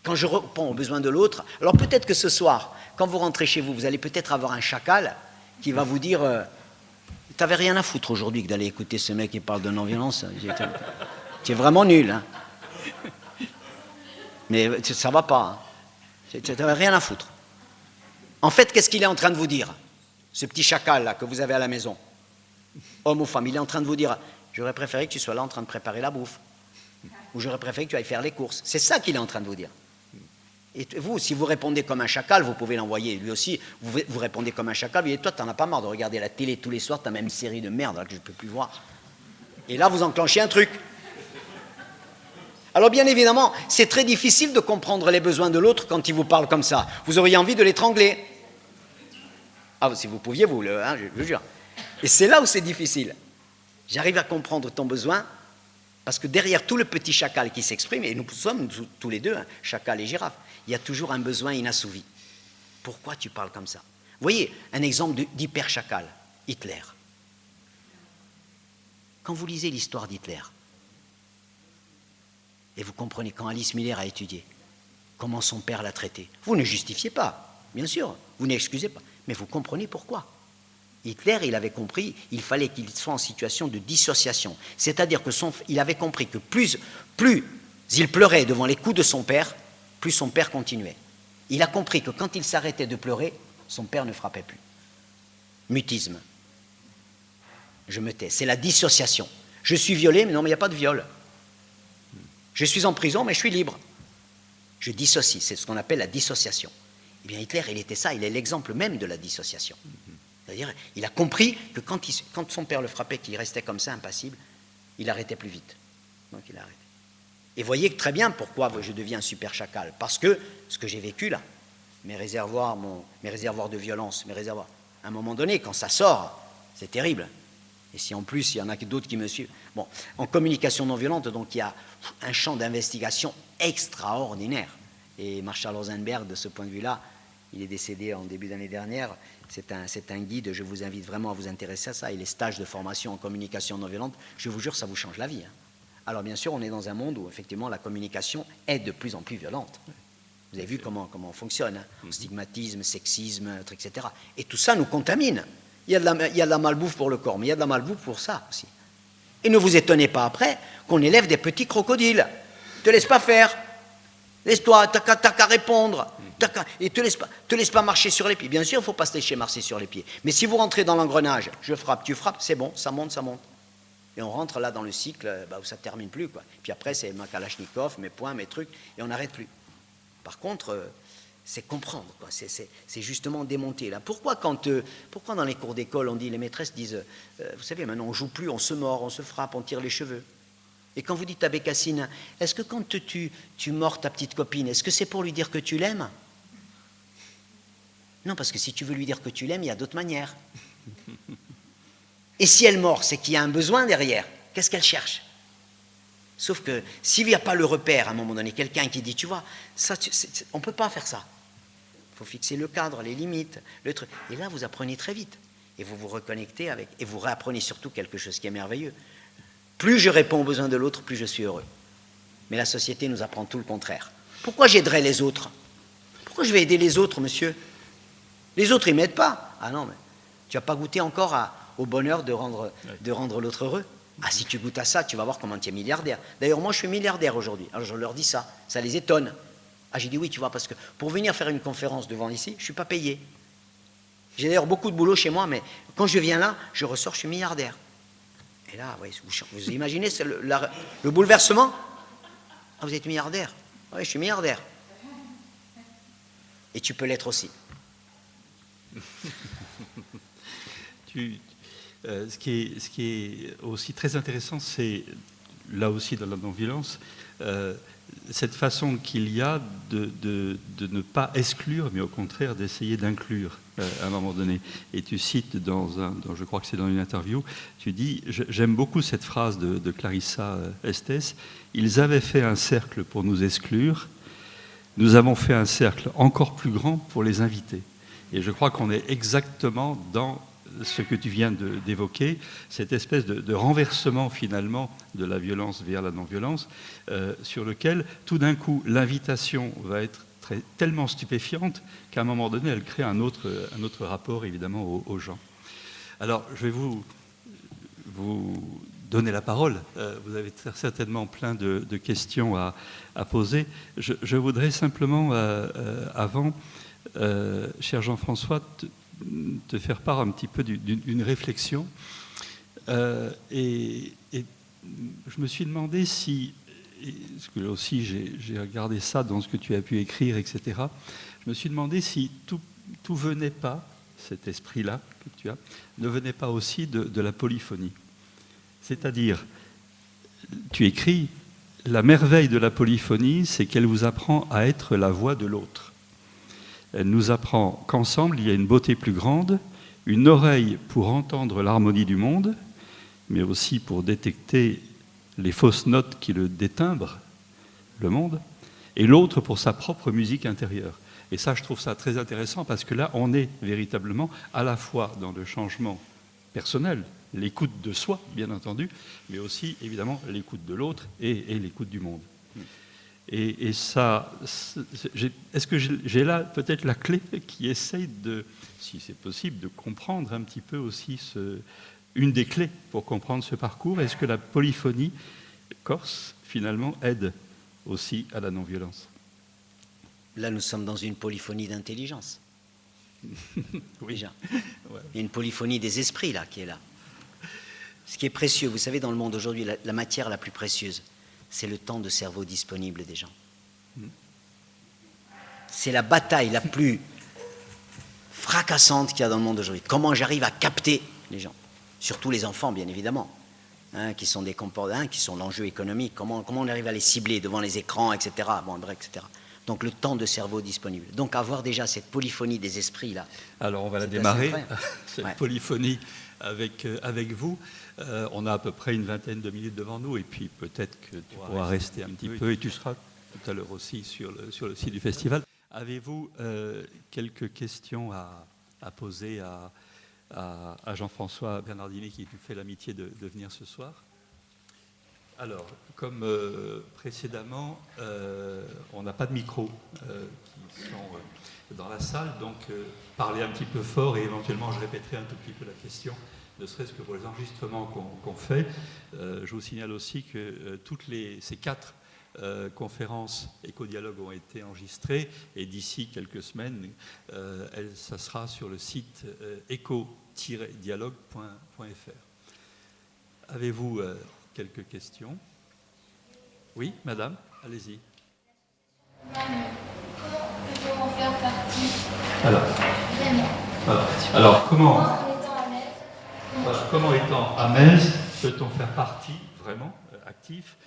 Quand je réponds aux besoins de l'autre, alors peut-être que ce soir, quand vous rentrez chez vous, vous allez peut-être avoir un chacal qui va vous dire t'avais rien à foutre aujourd'hui que d'aller écouter ce mec qui parle de non-violence. Tu es vraiment nul. Hein. Mais ça va pas. Hein. Tu n'avais rien à foutre. En fait, qu'est-ce qu'il est en train de vous dire, ce petit chacal-là que vous avez à la maison, homme ou femme, il est en train de vous dire j'aurais préféré que tu sois là en train de préparer la bouffe. Ou j'aurais préféré que tu ailles faire les courses. C'est ça qu'il est en train de vous dire. Et vous, si vous répondez comme un chacal, vous pouvez l'envoyer. Lui aussi, vous répondez comme un chacal. Vous dites, toi, t'en as pas marre de regarder la télé tous les soirs, ta même série de merde là, que je ne peux plus voir. Et là, vous enclenchez un truc. Alors, bien évidemment, c'est très difficile de comprendre les besoins de l'autre quand il vous parle comme ça. Vous auriez envie de l'étrangler. Ah, si vous pouviez, vous, hein, je vous jure. Et c'est là où c'est difficile. J'arrive à comprendre ton besoin, parce que derrière tout le petit chacal qui s'exprime, et nous sommes tous les deux, hein, chacal et girafe, il y a toujours un besoin inassouvi. Pourquoi tu parles comme ça? Vous voyez, un exemple d'hyper-chacal, Hitler. Quand vous lisez l'histoire d'Hitler, et vous comprenez quand Alice Miller a étudié comment son père l'a traité, vous ne justifiez pas, bien sûr, vous n'excusez pas, mais vous comprenez pourquoi. Hitler, il avait compris, il fallait qu'il soit en situation de dissociation. C'est-à-dire qu'il avait compris que plus il pleurait devant les coups de son père, plus son père continuait. Il a compris que quand il s'arrêtait de pleurer, son père ne frappait plus. Mutisme. Je me tais. C'est la dissociation. Je suis violé, mais non, mais il n'y a pas de viol. Je suis en prison, mais je suis libre. Je dissocie. C'est ce qu'on appelle la dissociation. Eh bien, Hitler, il était ça. Il est l'exemple même de la dissociation. C'est-à-dire, il a compris que quand son père le frappait, qu'il restait comme ça, impassible, il arrêtait plus vite. Donc il a arrêté. Et voyez très bien pourquoi je deviens un super chacal. Parce que ce que j'ai vécu là, mes réservoirs de violence, à un moment donné, quand ça sort, c'est terrible. Et si en plus, il y en a d'autres qui me suivent. Bon, en communication non violente, donc il y a un champ d'investigation extraordinaire. Et Marshall Rosenberg, de ce point de vue-là, il est décédé en début d'année dernière. C'est un guide, je vous invite vraiment à vous intéresser à ça. Et les stages de formation en communication non violente, je vous jure, ça vous change la vie. Hein. Alors bien sûr, on est dans un monde où effectivement la communication est de plus en plus violente. Vous avez vu comment on fonctionne, hein. Stigmatisme, sexisme, etc. Et tout ça nous contamine. Il y a de la malbouffe pour le corps, mais il y a de la malbouffe pour ça aussi. Et ne vous étonnez pas après qu'on élève des petits crocodiles. Ne te laisse pas faire. Laisse-toi, t'as qu'à répondre. Et te laisse pas marcher sur les pieds. Bien sûr, il ne faut pas se laisser marcher sur les pieds. Mais si vous rentrez dans l'engrenage, je frappe, tu frappes, c'est bon, ça monte, ça monte. Et on rentre là dans le cycle où ça ne termine plus, quoi. Puis après, c'est ma Kalachnikov, mes poings, mes trucs, et on n'arrête plus. Par contre, c'est comprendre, quoi. C'est justement démonter. Là. Pourquoi dans les cours d'école, on dit, les maîtresses disent, vous savez, maintenant on ne joue plus, on se mord, on se frappe, on tire les cheveux. Et quand vous dites à Bécassine, est-ce que quand tu mords ta petite copine, est-ce que c'est pour lui dire que tu l'aimes? Non, parce que si tu veux lui dire que tu l'aimes, il y a d'autres manières. Et si elle mord, c'est qu'il y a un besoin derrière. Qu'est-ce qu'elle cherche? Sauf que s'il n'y a pas le repère, à un moment donné, quelqu'un qui dit, tu vois, ça, on ne peut pas faire ça. Il faut fixer le cadre, les limites, le truc. Et là, vous apprenez très vite. Et vous vous reconnectez avec. Et vous réapprenez surtout quelque chose qui est merveilleux. Plus je réponds aux besoins de l'autre, plus je suis heureux. Mais la société nous apprend tout le contraire. Pourquoi j'aiderais les autres? Pourquoi je vais aider les autres, monsieur? Les autres, ils ne m'aident pas. Ah non, mais tu n'as pas goûté encore au bonheur de rendre l'autre heureux. Ah, si tu goûtes à ça, tu vas voir comment tu es milliardaire. D'ailleurs, moi, je suis milliardaire aujourd'hui. Alors, je leur dis ça. Ça les étonne. Ah, j'ai dit oui, tu vois, parce que pour venir faire une conférence devant ici, je ne suis pas payé. J'ai d'ailleurs beaucoup de boulot chez moi, mais quand je viens là, je ressors, je suis milliardaire. Et là, vous imaginez le bouleversement? Ah, vous êtes milliardaire? Oui, je suis milliardaire. Et tu peux l'être aussi. Ce qui est aussi très intéressant, c'est, là aussi dans la non-violence, cette façon qu'il y a de ne pas exclure, mais au contraire d'essayer d'inclure à un moment donné. Et tu cites je crois que c'est dans une interview, tu dis, j'aime beaucoup cette phrase de Clarissa Estes, ils avaient fait un cercle pour nous exclure, nous avons fait un cercle encore plus grand pour les inviter. Et je crois qu'on est exactement dans ce que tu viens d'évoquer, cette espèce de renversement finalement de la violence vers la non-violence, sur lequel tout d'un coup l'invitation va être tellement stupéfiante qu'à un moment donné elle crée un autre rapport évidemment aux gens. Alors je vais vous donner la parole. Vous avez certainement plein de questions à poser. Je voudrais simplement avant, cher Jean-François, te faire part un petit peu d'une réflexion. Et je me suis demandé si, parce que aussi j'ai regardé ça dans ce que tu as pu écrire, etc., je me suis demandé si tout venait pas, cet esprit-là que tu as, ne venait pas aussi de la polyphonie. C'est-à-dire, tu écris, la merveille de la polyphonie, c'est qu'elle vous apprend à être la voix de l'autre. Elle nous apprend qu'ensemble, il y a une beauté plus grande, une oreille pour entendre l'harmonie du monde, mais aussi pour détecter les fausses notes qui le détimbrent, le monde, et l'autre pour sa propre musique intérieure. Et ça, je trouve ça très intéressant, parce que là, on est véritablement à la fois dans le changement personnel, l'écoute de soi, bien entendu, mais aussi, évidemment, l'écoute de l'autre et l'écoute du monde. Et ça, est-ce que j'ai là peut-être la clé qui essaye de, si c'est possible, de comprendre un petit peu aussi une des clés pour comprendre ce parcours? Est-ce que la polyphonie corse, finalement, aide aussi à la non-violence? Là, nous sommes dans une polyphonie d'intelligence. Oui. Déjà. Ouais. Il y a une polyphonie des esprits, là, qui est là. Ce qui est précieux, vous savez, dans le monde aujourd'hui, la matière la plus précieuse, c'est le temps de cerveau disponible des gens. C'est la bataille la plus fracassante qu'il y a dans le monde aujourd'hui. Comment j'arrive à capter les gens, surtout les enfants, bien évidemment, qui sont des comportements, qui sont l'enjeu économique. Comment on arrive à les cibler devant les écrans, etc. Bon, bref, etc. Donc le temps de cerveau disponible. Donc avoir déjà cette polyphonie des esprits là. Alors on va la démarrer, cette polyphonie avec vous. On a à peu près une vingtaine de minutes devant nous, et puis peut-être que tu pourras rester un petit peu, et tu seras tout à l'heure aussi sur le site du festival. Avez-vous quelques questions à poser à Jean-François Bernardini, qui nous fait l'amitié de venir ce soir? Alors, comme précédemment, on n'a pas de micro qui sont dans la salle, donc parlez un petit peu fort et éventuellement je répéterai un tout petit peu la question, ne serait-ce que pour les enregistrements qu'on fait. Je vous signale aussi que ces 4 conférences éco-dialogue ont été enregistrées, et d'ici quelques semaines, ça sera sur le site éco-dialogue.fr. Avez-vous quelques questions? Oui, madame, allez-y. Comment peut-on en faire partie? Alors, comment étant à Metz, peut-on faire partie, vraiment, actif,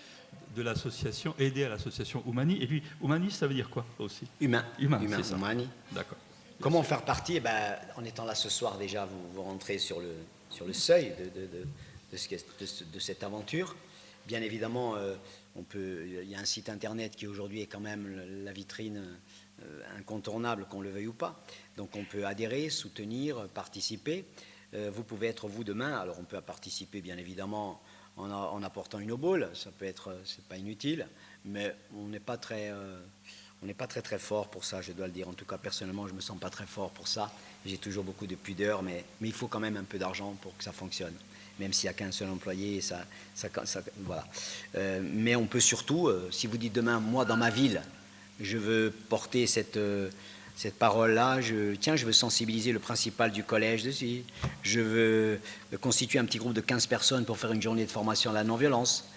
de l'association, aider à l'association Oumani? Et puis, Oumani, ça veut dire quoi aussi? Humain, c'est ça. Humain. D'accord. Comment faire partie? En étant là ce soir, déjà, vous rentrez sur le seuil de cette aventure. Bien évidemment, il y a un site internet qui aujourd'hui est quand même la vitrine incontournable, qu'on le veuille ou pas. Donc on peut adhérer, soutenir, participer. Vous pouvez être vous demain. Alors on peut participer bien évidemment en apportant une obole. Ça peut être, c'est pas inutile, mais on n'est pas très fort pour ça, je dois le dire. En tout cas, personnellement, je me sens pas très fort pour ça. J'ai toujours beaucoup de pudeur, mais il faut quand même un peu d'argent pour que ça fonctionne. Même s'il n'y a qu'un seul employé, voilà. Mais on peut surtout, si vous dites demain, moi dans ma ville, je veux porter cette parole-là, je veux sensibiliser le principal du collège dessus, je veux constituer un petit groupe de 15 personnes pour faire une journée de formation à la non-violence.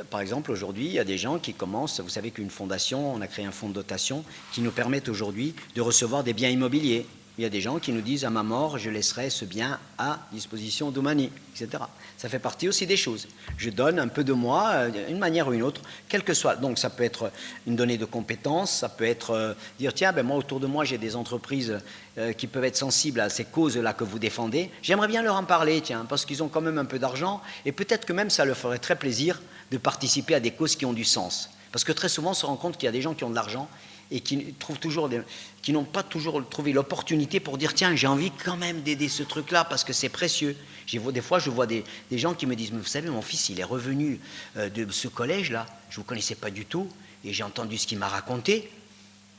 Par exemple, aujourd'hui, il y a des gens qui commencent, vous savez qu'une fondation, on a créé un fonds de dotation qui nous permet aujourd'hui de recevoir des biens immobiliers. Il y a des gens qui nous disent, à ma mort, je laisserai ce bien à disposition d'Oumani, etc. Ça fait partie aussi des choses. Je donne un peu de moi, d'une manière ou une autre, quel que soit. Donc ça peut être une donnée de compétences, ça peut être dire, tiens, moi autour de moi, j'ai des entreprises qui peuvent être sensibles à ces causes-là que vous défendez. J'aimerais bien leur en parler, tiens, parce qu'ils ont quand même un peu d'argent, et peut-être que même ça leur ferait très plaisir de participer à des causes qui ont du sens. Parce que très souvent, on se rend compte qu'il y a des gens qui ont de l'argent, et qui n'ont pas toujours trouvé l'opportunité pour dire tiens, j'ai envie quand même d'aider ce truc-là parce que c'est précieux. Des fois, je vois des gens qui me disent mais vous savez, mon fils, il est revenu de ce collège-là, je ne vous connaissais pas du tout, et j'ai entendu ce qu'il m'a raconté.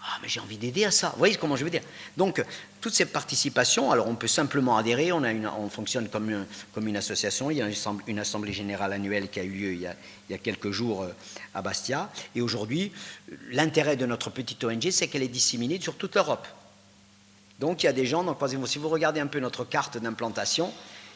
Ah, mais j'ai envie d'aider à ça. Vous voyez comment je veux dire? Donc, toutes ces participations, alors on peut simplement adhérer, on fonctionne comme une association, il y a une assemblée générale annuelle qui a eu lieu il y a quelques jours à Bastia, et aujourd'hui, l'intérêt de notre petite ONG, c'est qu'elle est disséminée sur toute l'Europe. Donc, il y a des gens, donc, si vous regardez un peu notre carte d'implantation,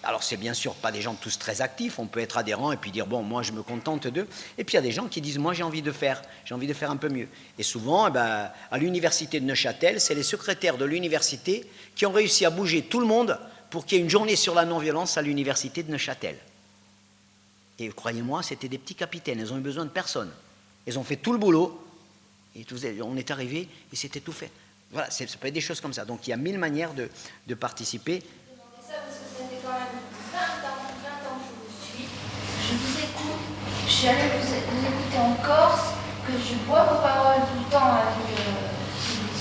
alors c'est bien sûr pas des gens tous très actifs, on peut être adhérent et puis dire bon moi je me contente d'eux, et puis il y a des gens qui disent moi j'ai envie de faire un peu mieux. Et souvent à l'université de Neuchâtel, c'est les secrétaires de l'université qui ont réussi à bouger tout le monde pour qu'il y ait une journée sur la non-violence à l'université de Neuchâtel. Et croyez-moi, c'était des petits capitaines, ils ont eu besoin de personne. Ils ont fait tout le boulot, et on est arrivé et c'était tout fait. Voilà, ça peut être des choses comme ça. Donc il y a 1000 manières de participer. Je vous écoute, je suis allée vous écouter en Corse, que je bois vos paroles tout le temps avec les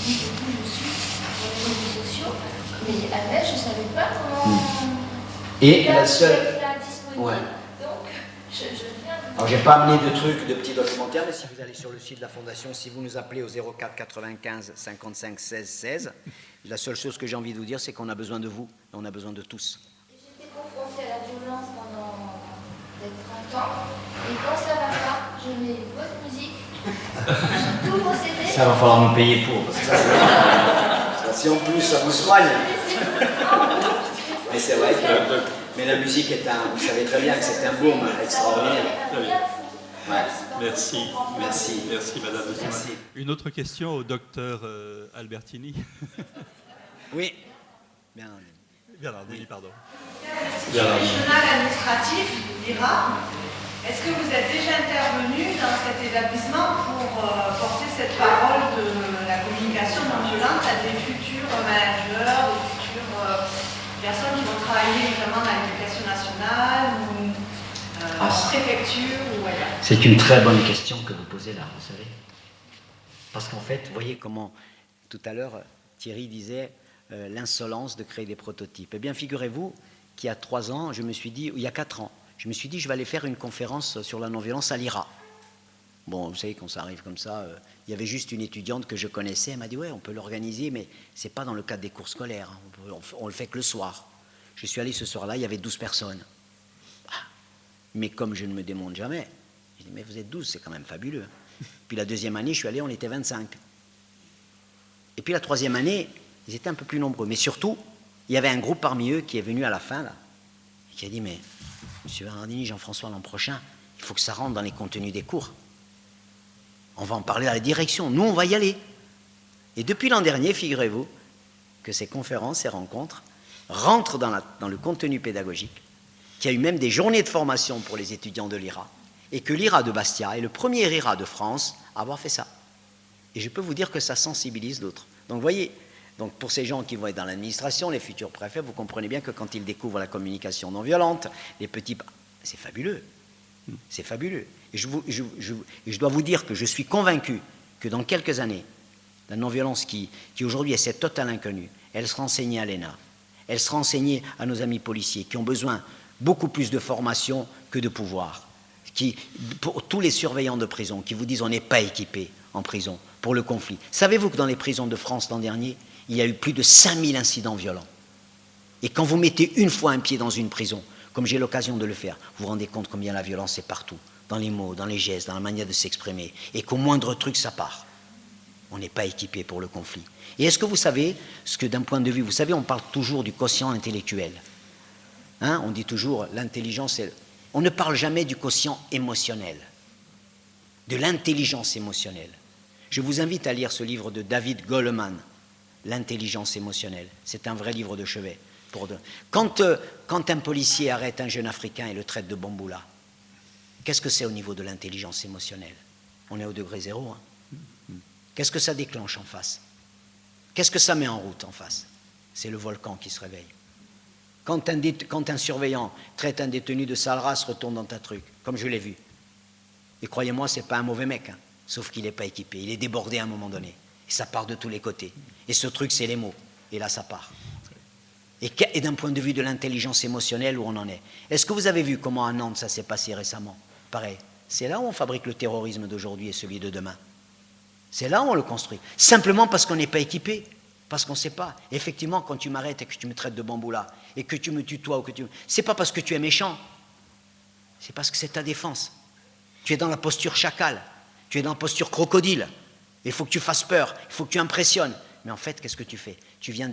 guides et tout, je suis sur les réseaux sociaux, mais à l'aise, je ne savais pas comment. Et la seule. Disponible. Ouais. Donc, je viens de. Alors, j'ai pas amené de trucs, de petits documentaires, mais si vous allez sur le site de la Fondation, si vous nous appelez au 04 95 55 16 16, la seule chose que j'ai envie de vous dire, c'est qu'on a besoin de vous, et on a besoin de tous. J'étais confrontée à la violence pendant 30 ans, et quand ça va pas, je mets votre musique, j'ai tous vos CD. Ça va falloir nous payer pour, parce que ça, si en plus ça vous soigne. Mais c'est vrai que mais la musique est vous savez très bien que c'est un boom extraordinaire. Ouais. Merci. Merci. Merci, madame. Merci. Une autre question au docteur Albertini. Oui. Bien. Bernardini, pardon. Régional administratif, l'IRA. Est-ce que vous êtes déjà intervenu dans cet établissement pour porter cette parole de la communication non violente à des futurs managers, des futures personnes qui vont travailler notamment dans l'éducation nationale ou en préfecture ou ailleurs? C'est une très bonne question que vous posez là, vous savez. Parce qu'en fait, vous voyez comment, tout à l'heure, Thierry disait l'insolence de créer des prototypes. Eh bien, figurez-vous qu'il y a 3 ans, je me suis dit, il y a 4 ans, je me suis dit, je vais aller faire une conférence sur la non-violence à l'IRA. Bon, vous savez, quand ça arrive comme ça, il y avait juste une étudiante que je connaissais, elle m'a dit, ouais, on peut l'organiser, mais c'est pas dans le cadre des cours scolaires, on le fait que le soir. Je suis allé ce soir-là, il y avait 12 personnes. Mais comme je ne me démonte jamais, je dis, mais vous êtes 12, c'est quand même fabuleux. Puis la 2e année, je suis allé, on était 25. Et puis la 3e année, ils étaient un peu plus nombreux. Mais surtout, il y avait un groupe parmi eux qui est venu à la fin, là, et qui a dit, mais monsieur Bernardini, Jean-François, l'an prochain, il faut que ça rentre dans les contenus des cours. On va en parler à la direction. Nous, on va y aller. Et depuis l'an dernier, figurez-vous que ces conférences, ces rencontres, rentrent dans le contenu pédagogique, qu'il y a eu même des journées de formation pour les étudiants de l'IRA, et que l'IRA de Bastia est le premier IRA de France à avoir fait ça. Et je peux vous dire que ça sensibilise d'autres. Donc, vous voyez, donc pour ces gens qui vont être dans l'administration, les futurs préfets, vous comprenez bien que quand ils découvrent la communication non violente, les petits... C'est fabuleux. C'est fabuleux. Et je dois vous dire que je suis convaincu que dans quelques années, la non-violence qui aujourd'hui est cette totale inconnue, elle sera enseignée à l'ENA, elle sera enseignée à nos amis policiers qui ont besoin beaucoup plus de formation que de pouvoir. Pour tous les surveillants de prison qui vous disent on n'est pas équipé en prison pour le conflit. Savez-vous que dans les prisons de France l'an dernier, il y a eu plus de 5000 incidents violents. Et quand vous mettez une fois un pied dans une prison, comme j'ai l'occasion de le faire, vous vous rendez compte combien la violence est partout, dans les mots, dans les gestes, dans la manière de s'exprimer, et qu'au moindre truc, ça part. On n'est pas équipé pour le conflit. Et est-ce que vous savez, ce que d'un point de vue, vous savez, on parle toujours du quotient intellectuel. Hein, on dit toujours l'intelligence, on ne parle jamais du quotient émotionnel, de l'intelligence émotionnelle. Je vous invite à lire ce livre de David Goleman, L'intelligence émotionnelle. C'est un vrai livre de chevet. Quand un policier arrête un jeune Africain et le traite de bamboula, qu'est-ce que c'est au niveau de l'intelligence émotionnelle? On est au degré 0. Hein. Qu'est-ce que ça déclenche en face? Qu'est-ce que ça met en route en face? C'est le volcan qui se réveille. Quand un surveillant traite un détenu de sale race, retourne dans ta truc, comme je l'ai vu. Et croyez-moi, c'est pas un mauvais mec, hein, sauf qu'il n'est pas équipé. Il est débordé à un moment donné. Et ça part de tous les côtés. Et ce truc, c'est les mots. Et là, ça part. Et d'un point de vue de l'intelligence émotionnelle, où on en est. Est-ce que vous avez vu comment à Nantes, ça s'est passé récemment? Pareil. C'est là où on fabrique le terrorisme d'aujourd'hui et celui de demain. C'est là où on le construit. Simplement parce qu'on n'est pas équipé. Parce qu'on ne sait pas. Effectivement, quand tu m'arrêtes et que tu me traites de bamboula, et que tu me tutoies, ou que tu... c'est pas parce que tu es méchant. C'est parce que c'est ta défense. Tu es dans la posture chacal. Tu es dans la posture crocodile. Il faut que tu fasses peur. Il faut que tu impressionnes. Mais en fait, qu'est-ce que tu fais? Tu viens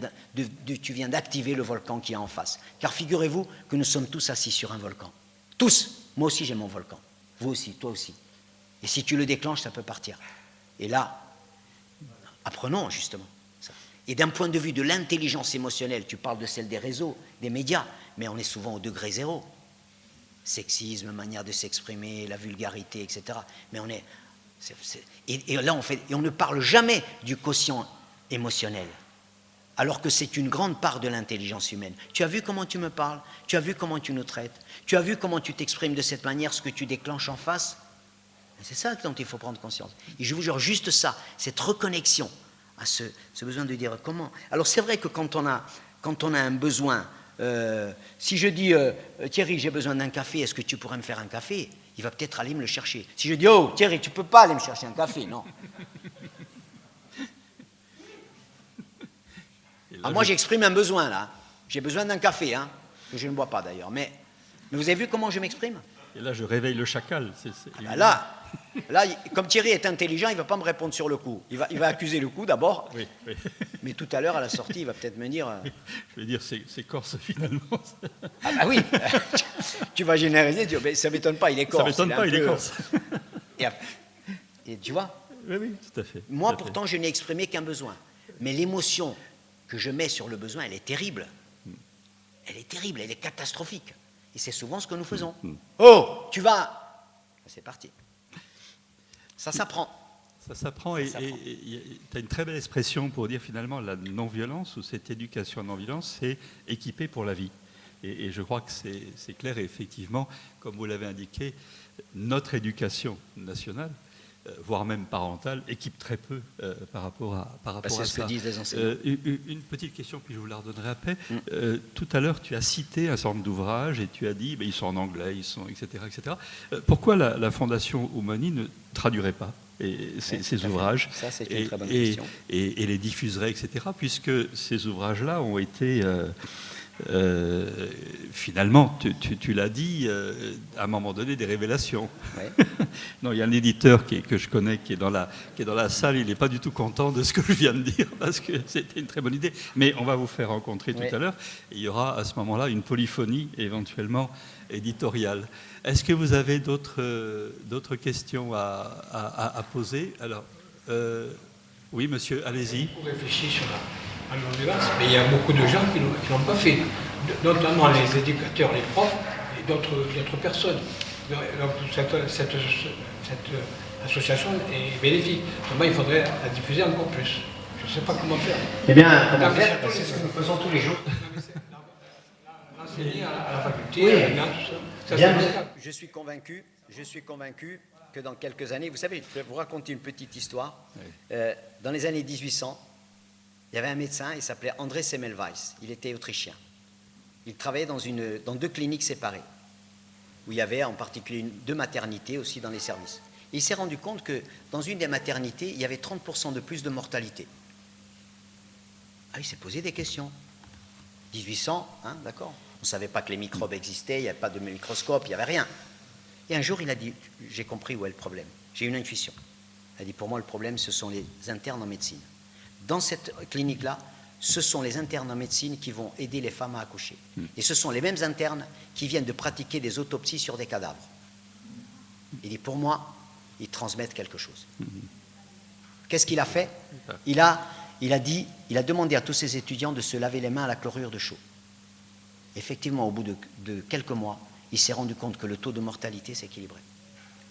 d'activer le volcan qui est en face. Car figurez-vous que nous sommes tous assis sur un volcan. Tous. Moi aussi, j'ai mon volcan. Vous aussi, toi aussi. Et si tu le déclenches, ça peut partir. Et là, apprenons justement ça. Et d'un point de vue de l'intelligence émotionnelle, tu parles de celle des réseaux, des médias, mais on est souvent au degré zéro. Sexisme, manière de s'exprimer, la vulgarité, etc. Mais on est... Et là, on ne parle jamais du quotient émotionnel, alors que c'est une grande part de l'intelligence humaine. Tu as vu comment tu me parles? Tu as vu comment tu nous traites? Tu as vu comment tu t'exprimes de cette manière, ce que tu déclenches en face? C'est ça dont il faut prendre conscience. Et je vous jure, juste ça, cette reconnexion à ce besoin de dire comment. Alors c'est vrai que quand on a un besoin, si je dis Thierry, j'ai besoin d'un café, est-ce que tu pourrais me faire un café? Il va peut-être aller me le chercher. Si je dis oh Thierry, tu peux pas aller me chercher un café, non. Moi j'exprime un besoin là. J'ai besoin d'un café, hein, que je ne bois pas d'ailleurs. Mais vous avez vu comment je m'exprime? Et là je réveille le chacal. Là, comme Thierry est intelligent, il ne va pas me répondre sur le coup. Il va accuser le coup d'abord. Oui. Mais tout à l'heure, à la sortie, il va peut-être me dire... Je vais dire, c'est corse finalement. Ah bah oui. Tu vas généraliser, tu dis, ça ne m'étonne pas, il est corse. Ça ne m'étonne pas, il est corse. Et tu vois? Oui, tout à fait. Moi, pourtant, je n'ai exprimé qu'un besoin. Mais l'émotion que je mets sur le besoin, elle est terrible. Elle est terrible, elle est catastrophique. Et c'est souvent ce que nous faisons. Oh, tu vas... C'est parti. Ça s'apprend. Ça s'apprend et tu as une très belle expression pour dire finalement la non-violence ou cette éducation à non-violence, c'est équipé pour la vie. Et je crois que c'est clair et effectivement, comme vous l'avez indiqué, notre éducation nationale, voire même parentale, équipe très peu par rapport à ça. C'est ce que disent les enseignants. Une petite question, puis je vous la redonnerai après. Tout à l'heure, tu as cité un certain nombre d'ouvrages et tu as dit ils sont en anglais, ils sont, etc. etc. Pourquoi la Fondation Oumani ne traduirait pas ces ouvrages ça, c'est une très bonne question. Et les diffuserait, etc. Puisque ces ouvrages-là ont été... finalement, tu l'as dit, à un moment donné, des révélations. Ouais. Non, il y a un éditeur que je connais qui est dans la salle, il n'est pas du tout content de ce que je viens de dire, parce que c'était une très bonne idée. Mais on va vous faire rencontrer tout à l'heure, et il y aura à ce moment-là une polyphonie, éventuellement éditoriale. Est-ce que vous avez d'autres questions à poser? Alors, oui, monsieur, allez-y. Pour réfléchir sur la non-violence, mais il y a beaucoup de gens qui ne l'ont pas fait, notamment les éducateurs, les profs et d'autres personnes. Donc cette association est bénéfique. Seulement, il faudrait la diffuser encore plus. Je ne sais pas comment faire. Eh bien, comment faire? C'est ce que nous faisons tous les jours. L'enseigner à la faculté, oui. Tout ça. Bien, je suis convaincu que dans quelques années, vous savez, je vais vous raconter une petite histoire. Oui. Dans les années 1800, il y avait un médecin, il s'appelait André Semmelweis, il était autrichien. Il travaillait dans 2 cliniques séparées, où il y avait en particulier 2 maternités aussi dans les services. Et il s'est rendu compte que dans une des maternités, il y avait 30% de plus de mortalité. Ah, il s'est posé des questions. 1800, hein, d'accord. On ne savait pas que les microbes existaient, il n'y avait pas de microscope, il n'y avait rien. Et un jour, il a dit, j'ai compris où est le problème. J'ai une intuition. Il a dit, pour moi, le problème, ce sont les internes en médecine. Dans cette clinique-là, ce sont les internes en médecine qui vont aider les femmes à accoucher. Et ce sont les mêmes internes qui viennent de pratiquer des autopsies sur des cadavres. Il dit, pour moi, ils transmettent quelque chose. Qu'est-ce qu'il a fait? Il a demandé à tous ses étudiants de se laver les mains à la chlorure de chaux. Effectivement, au bout de quelques mois, il s'est rendu compte que le taux de mortalité s'équilibrait.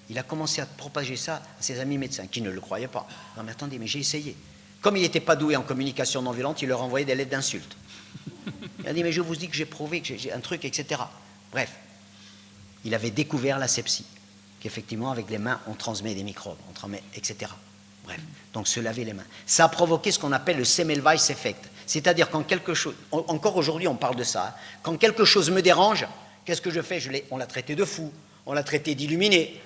Il a commencé à propager ça à ses amis médecins, qui ne le croyaient pas. Non mais attendez, mais j'ai essayé. Comme il n'était pas doué en communication non violente, il leur envoyait des lettres d'insultes. Il a dit, mais je vous dis que j'ai prouvé, que j'ai un truc, etc. Bref, il avait découvert l'asepsie, qu'effectivement, avec les mains, on transmet des microbes, on transmet, etc. Bref, donc se laver les mains. Ça a provoqué ce qu'on appelle le Semmelweis effect. C'est-à-dire quand quelque chose, encore aujourd'hui on parle de ça, hein, quand quelque chose me dérange, qu'est-ce que je fais? On l'a traité de fou, on l'a traité d'illuminé.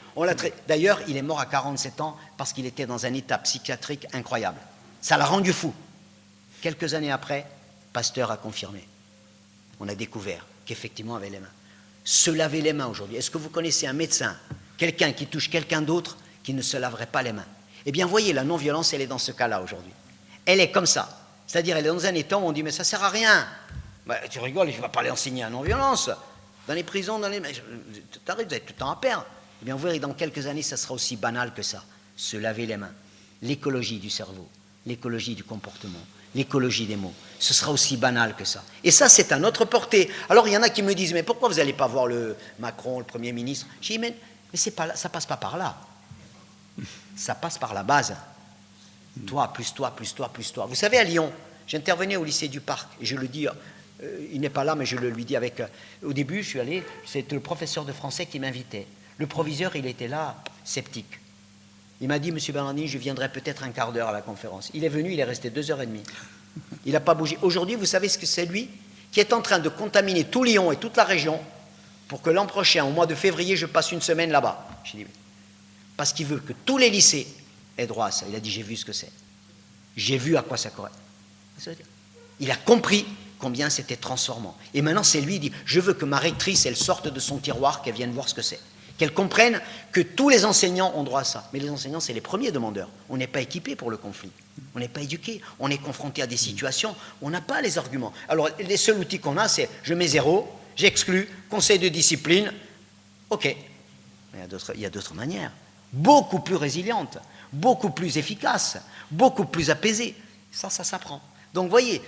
D'ailleurs, il est mort à 47 ans parce qu'il était dans un état psychiatrique incroyable. Ça l'a rendu fou. Quelques années après, Pasteur a confirmé. On a découvert qu'effectivement, on avait les mains. Se laver les mains aujourd'hui. Est-ce que vous connaissez un médecin, quelqu'un qui touche quelqu'un d'autre, qui ne se laverait pas les mains? Eh bien, voyez, la non-violence, elle est dans ce cas-là aujourd'hui. Elle est comme ça. C'est-à-dire, elle est dans un état où on dit, mais ça ne sert à rien. Bah, tu rigoles, je ne vais pas aller enseigner la non-violence. Dans les prisons, t'arrives, vous avez tout le temps à perdre. Eh bien, vous verrez, dans quelques années, ça sera aussi banal que ça. Se laver les mains. L'écologie du cerveau, l'écologie du comportement, l'écologie des mots. Ce sera aussi banal que ça. Et ça, c'est à notre portée. Alors, il y en a qui me disent, mais pourquoi vous n'allez pas voir le Macron, le Premier ministre? Je dis, mais c'est pas là, ça passe pas par là. Ça passe par la base. Toi, plus toi, plus toi, plus toi. Vous savez, à Lyon, j'intervenais au lycée du Parc, et je le dis, il n'est pas là, mais je le lui dis avec... au début, je suis allé, c'était le professeur de français qui m'invitait. Le proviseur, il était là, sceptique. Il m'a dit, Monsieur Bernardini, je viendrai peut-être un quart d'heure à la conférence. Il est venu, il est resté 2h30. Il n'a pas bougé. Aujourd'hui, vous savez ce que c'est, lui, qui est en train de contaminer tout Lyon et toute la région pour que l'an prochain, au mois de février, je passe une semaine là-bas. J'ai dit, parce qu'il veut que tous les lycées aient droit à ça. Il a dit, j'ai vu ce que c'est. J'ai vu à quoi ça correspond. Il a compris combien c'était transformant. Et maintenant, c'est lui qui dit, je veux que ma rectrice, elle sorte de son tiroir, qu'elle vienne voir ce que c'est. Qu'elle comprenne que tous les enseignants ont droit à ça. Mais les enseignants, c'est les premiers demandeurs. On n'est pas équipés pour le conflit. On n'est pas éduqués. On est confronté à des situations où on n'a pas les arguments. Alors, les seuls outils qu'on a, c'est je mets 0, j'exclus, conseil de discipline. OK. Mais il y a d'autres manières. Beaucoup plus résilientes, beaucoup plus efficaces, beaucoup plus apaisées. Ça s'apprend. Donc, voyez,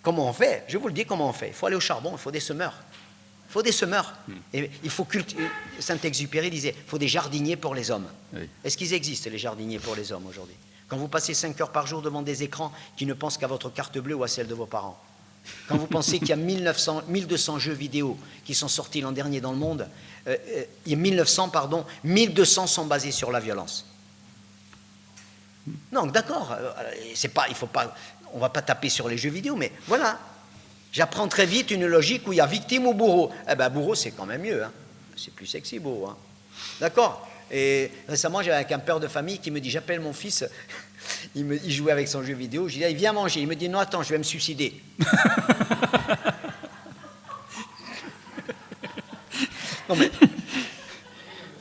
comment on fait? Je vous le dis comment on fait. Il faut aller au charbon, il faut des semeurs. Il faut des semeurs. Et il faut Saint-Exupéry disait, il faut des jardiniers pour les hommes. Oui. Est-ce qu'ils existent, les jardiniers pour les hommes, aujourd'hui? Quand vous passez 5 heures par jour devant des écrans qui ne pensent qu'à votre carte bleue ou à celle de vos parents. Quand vous pensez qu'il y a 1200 jeux vidéo qui sont sortis l'an dernier dans le monde, il y a 1200 sont basés sur la violence. Non, d'accord, on ne va pas taper sur les jeux vidéo, mais voilà. J'apprends très vite une logique où il y a victime ou bourreau. Eh bien, bourreau, c'est quand même mieux. Hein. C'est plus sexy, bourreau. Hein. D'accord? Et récemment, j'avais avec un père de famille qui me dit, j'appelle mon fils, il jouait avec son jeu vidéo, je lui dis, il vient manger. Il me dit, non, attends, je vais me suicider. Non, mais...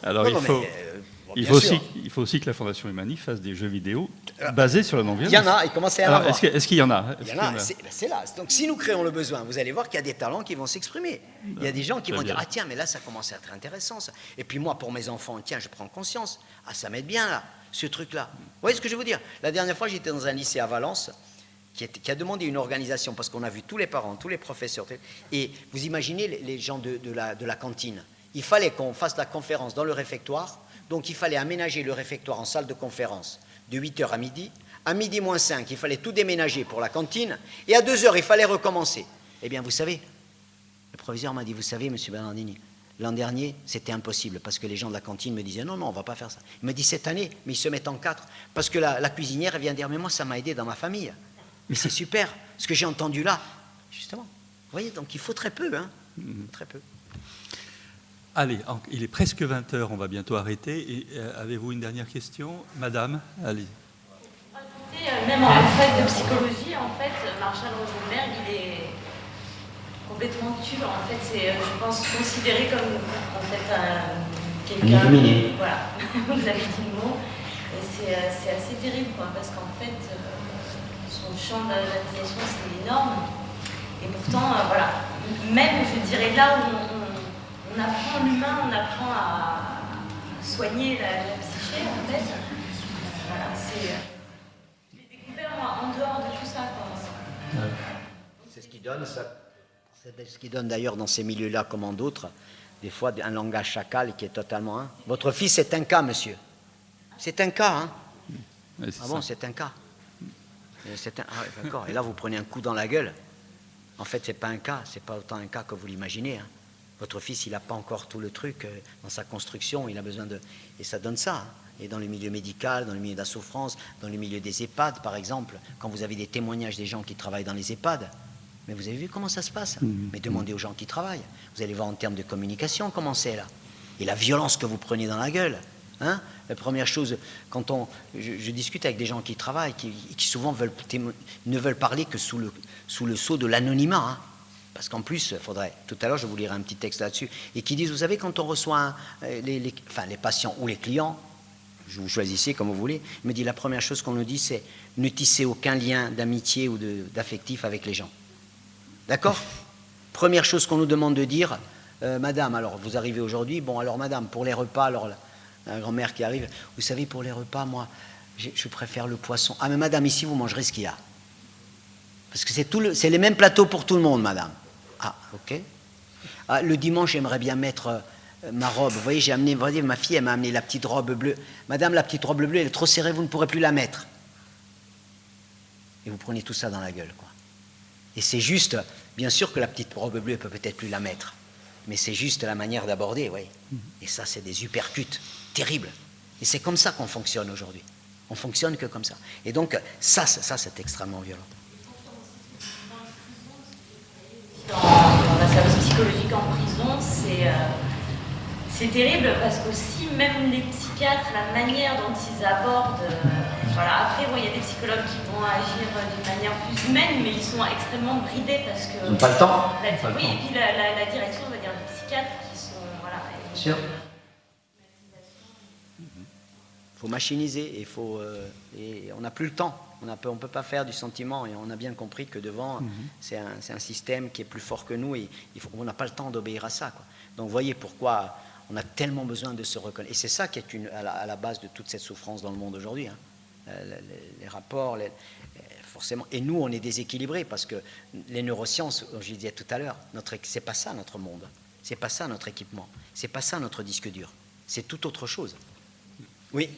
Alors, il faut aussi que la Fondation Humaniste fasse des jeux vidéo basés sur la non-violence. Il y en a, il commence à y en avoir. Est-ce qu'il y en a? Il y en a, c'est là. Donc si nous créons le besoin, vous allez voir qu'il y a des talents qui vont s'exprimer. Il y a des gens qui vont dire, ah tiens, mais là ça commence à être intéressant ça. Et puis moi, pour mes enfants, tiens, je prends conscience. Ah, ça m'aide bien là, ce truc-là. Vous voyez ce que je veux dire? La dernière fois, j'étais dans un lycée à Valence qui a demandé une organisation, parce qu'on a vu tous les parents, tous les professeurs. Et vous imaginez les gens de la cantine. Il fallait qu'on fasse la conférence dans le réfectoire. Donc il fallait aménager le réfectoire en salle de conférence de 8h à midi. À midi moins 5, il fallait tout déménager pour la cantine. Et à 2h, il fallait recommencer. Eh bien, vous savez, le proviseur m'a dit, vous savez, monsieur Bernardini, l'an dernier, c'était impossible parce que les gens de la cantine me disaient, non, on ne va pas faire ça. Il me dit, cette année, mais ils se mettent en 4 parce que la cuisinière, elle vient dire, mais moi, ça m'a aidé dans ma famille. Mais c'est super, ce que j'ai entendu là. Justement, vous voyez, donc il faut très peu, hein, très peu. Allez, il est presque 20h, on va bientôt arrêter. Et avez-vous une dernière question? Madame, allez. Même en fac de psychologie, en fait, Marshall Rosenberg, il est complètement tulle. En fait, c'est, je pense, considéré comme en fait, quelqu'un... Voilà, vous avez dit le mot. Et c'est assez terrible, quoi, parce qu'en fait, son champ d'application, c'est énorme. Et pourtant, voilà, même, je dirais, là où on apprend l'humain, on apprend à soigner la psyché, en fait. Voilà, je l'ai découvert en dehors de tout ça. Ouais. C'est ce qui donne, c'est ce qui donne d'ailleurs dans ces milieux-là, comme en d'autres, des fois un langage chacal qui est totalement... Hein. Votre fils est un cas, monsieur. C'est un cas, hein? Ouais, ah bon, c'est un cas. D'accord. Et là, vous prenez un coup dans la gueule. En fait, c'est pas un cas, c'est pas autant un cas que vous l'imaginez. Hein. Votre fils, il n'a pas encore tout le truc dans sa construction, il a besoin de... Et ça donne ça. Hein. et dans le milieu médical, dans le milieu de la souffrance, dans le milieu des EHPAD, par exemple, quand vous avez des témoignages des gens qui travaillent dans les EHPAD. Mais vous avez vu comment ça se passe? Mais demandez aux gens qui travaillent. Vous allez voir en termes de communication comment c'est là. Et la violence que vous prenez dans la gueule. Hein? La première chose, quand je discute avec des gens qui travaillent, qui souvent ne veulent parler que sous le sceau de l'anonymat. Hein? Parce qu'en plus, il faudrait, tout à l'heure je vous lirai un petit texte là-dessus, et qui disent, vous savez, quand on reçoit les patients ou les clients, vous choisissez comme vous voulez, il me dit, la première chose qu'on nous dit, c'est ne tissez aucun lien d'amitié ou d'affectif avec les gens. D'accord? Première chose qu'on nous demande de dire, madame, alors vous arrivez aujourd'hui, bon alors madame, pour les repas, alors la grand-mère qui arrive, vous savez, pour les repas, moi, je préfère le poisson. Ah mais madame, ici vous mangerez ce qu'il y a. Parce que c'est les mêmes plateaux pour tout le monde, madame. Ah, ok. Ah, le dimanche, j'aimerais bien mettre ma robe. Vous voyez, ma fille, elle m'a amené la petite robe bleue. Madame, la petite robe bleue, elle est trop serrée, vous ne pourrez plus la mettre. Et vous prenez tout ça dans la gueule, quoi. Et c'est juste, bien sûr que la petite robe bleue, elle peut peut-être plus la mettre. Mais c'est juste la manière d'aborder, oui. Et ça, c'est des uppercuts terribles. Et c'est comme ça qu'on fonctionne aujourd'hui. On fonctionne que comme ça. Et donc, ça c'est extrêmement violent. Dans la service psychologique en prison, c'est terrible parce qu'aussi, même les psychiatres, la manière dont ils abordent... voilà. Après, bon, il y a des psychologues qui vont agir d'une manière plus humaine, mais ils sont extrêmement bridés parce que... Ils n'ont pas le temps. Et puis la direction, on va dire, des psychiatres qui sont... Voilà, bien sûr. Il faut machiniser, et on n'a plus le temps. On ne peut pas faire du sentiment, et on a bien compris que devant, c'est un système qui est plus fort que nous, et on n'a pas le temps d'obéir à ça, quoi. Donc, vous voyez pourquoi on a tellement besoin de se reconnaître. Et c'est ça qui est à la base de toute cette souffrance dans le monde aujourd'hui. Hein. Les rapports, forcément. Et nous, on est déséquilibrés, parce que les neurosciences, je le disais tout à l'heure, c'est pas ça notre monde. C'est pas ça notre équipement. C'est pas ça notre disque dur. C'est tout autre chose. Oui.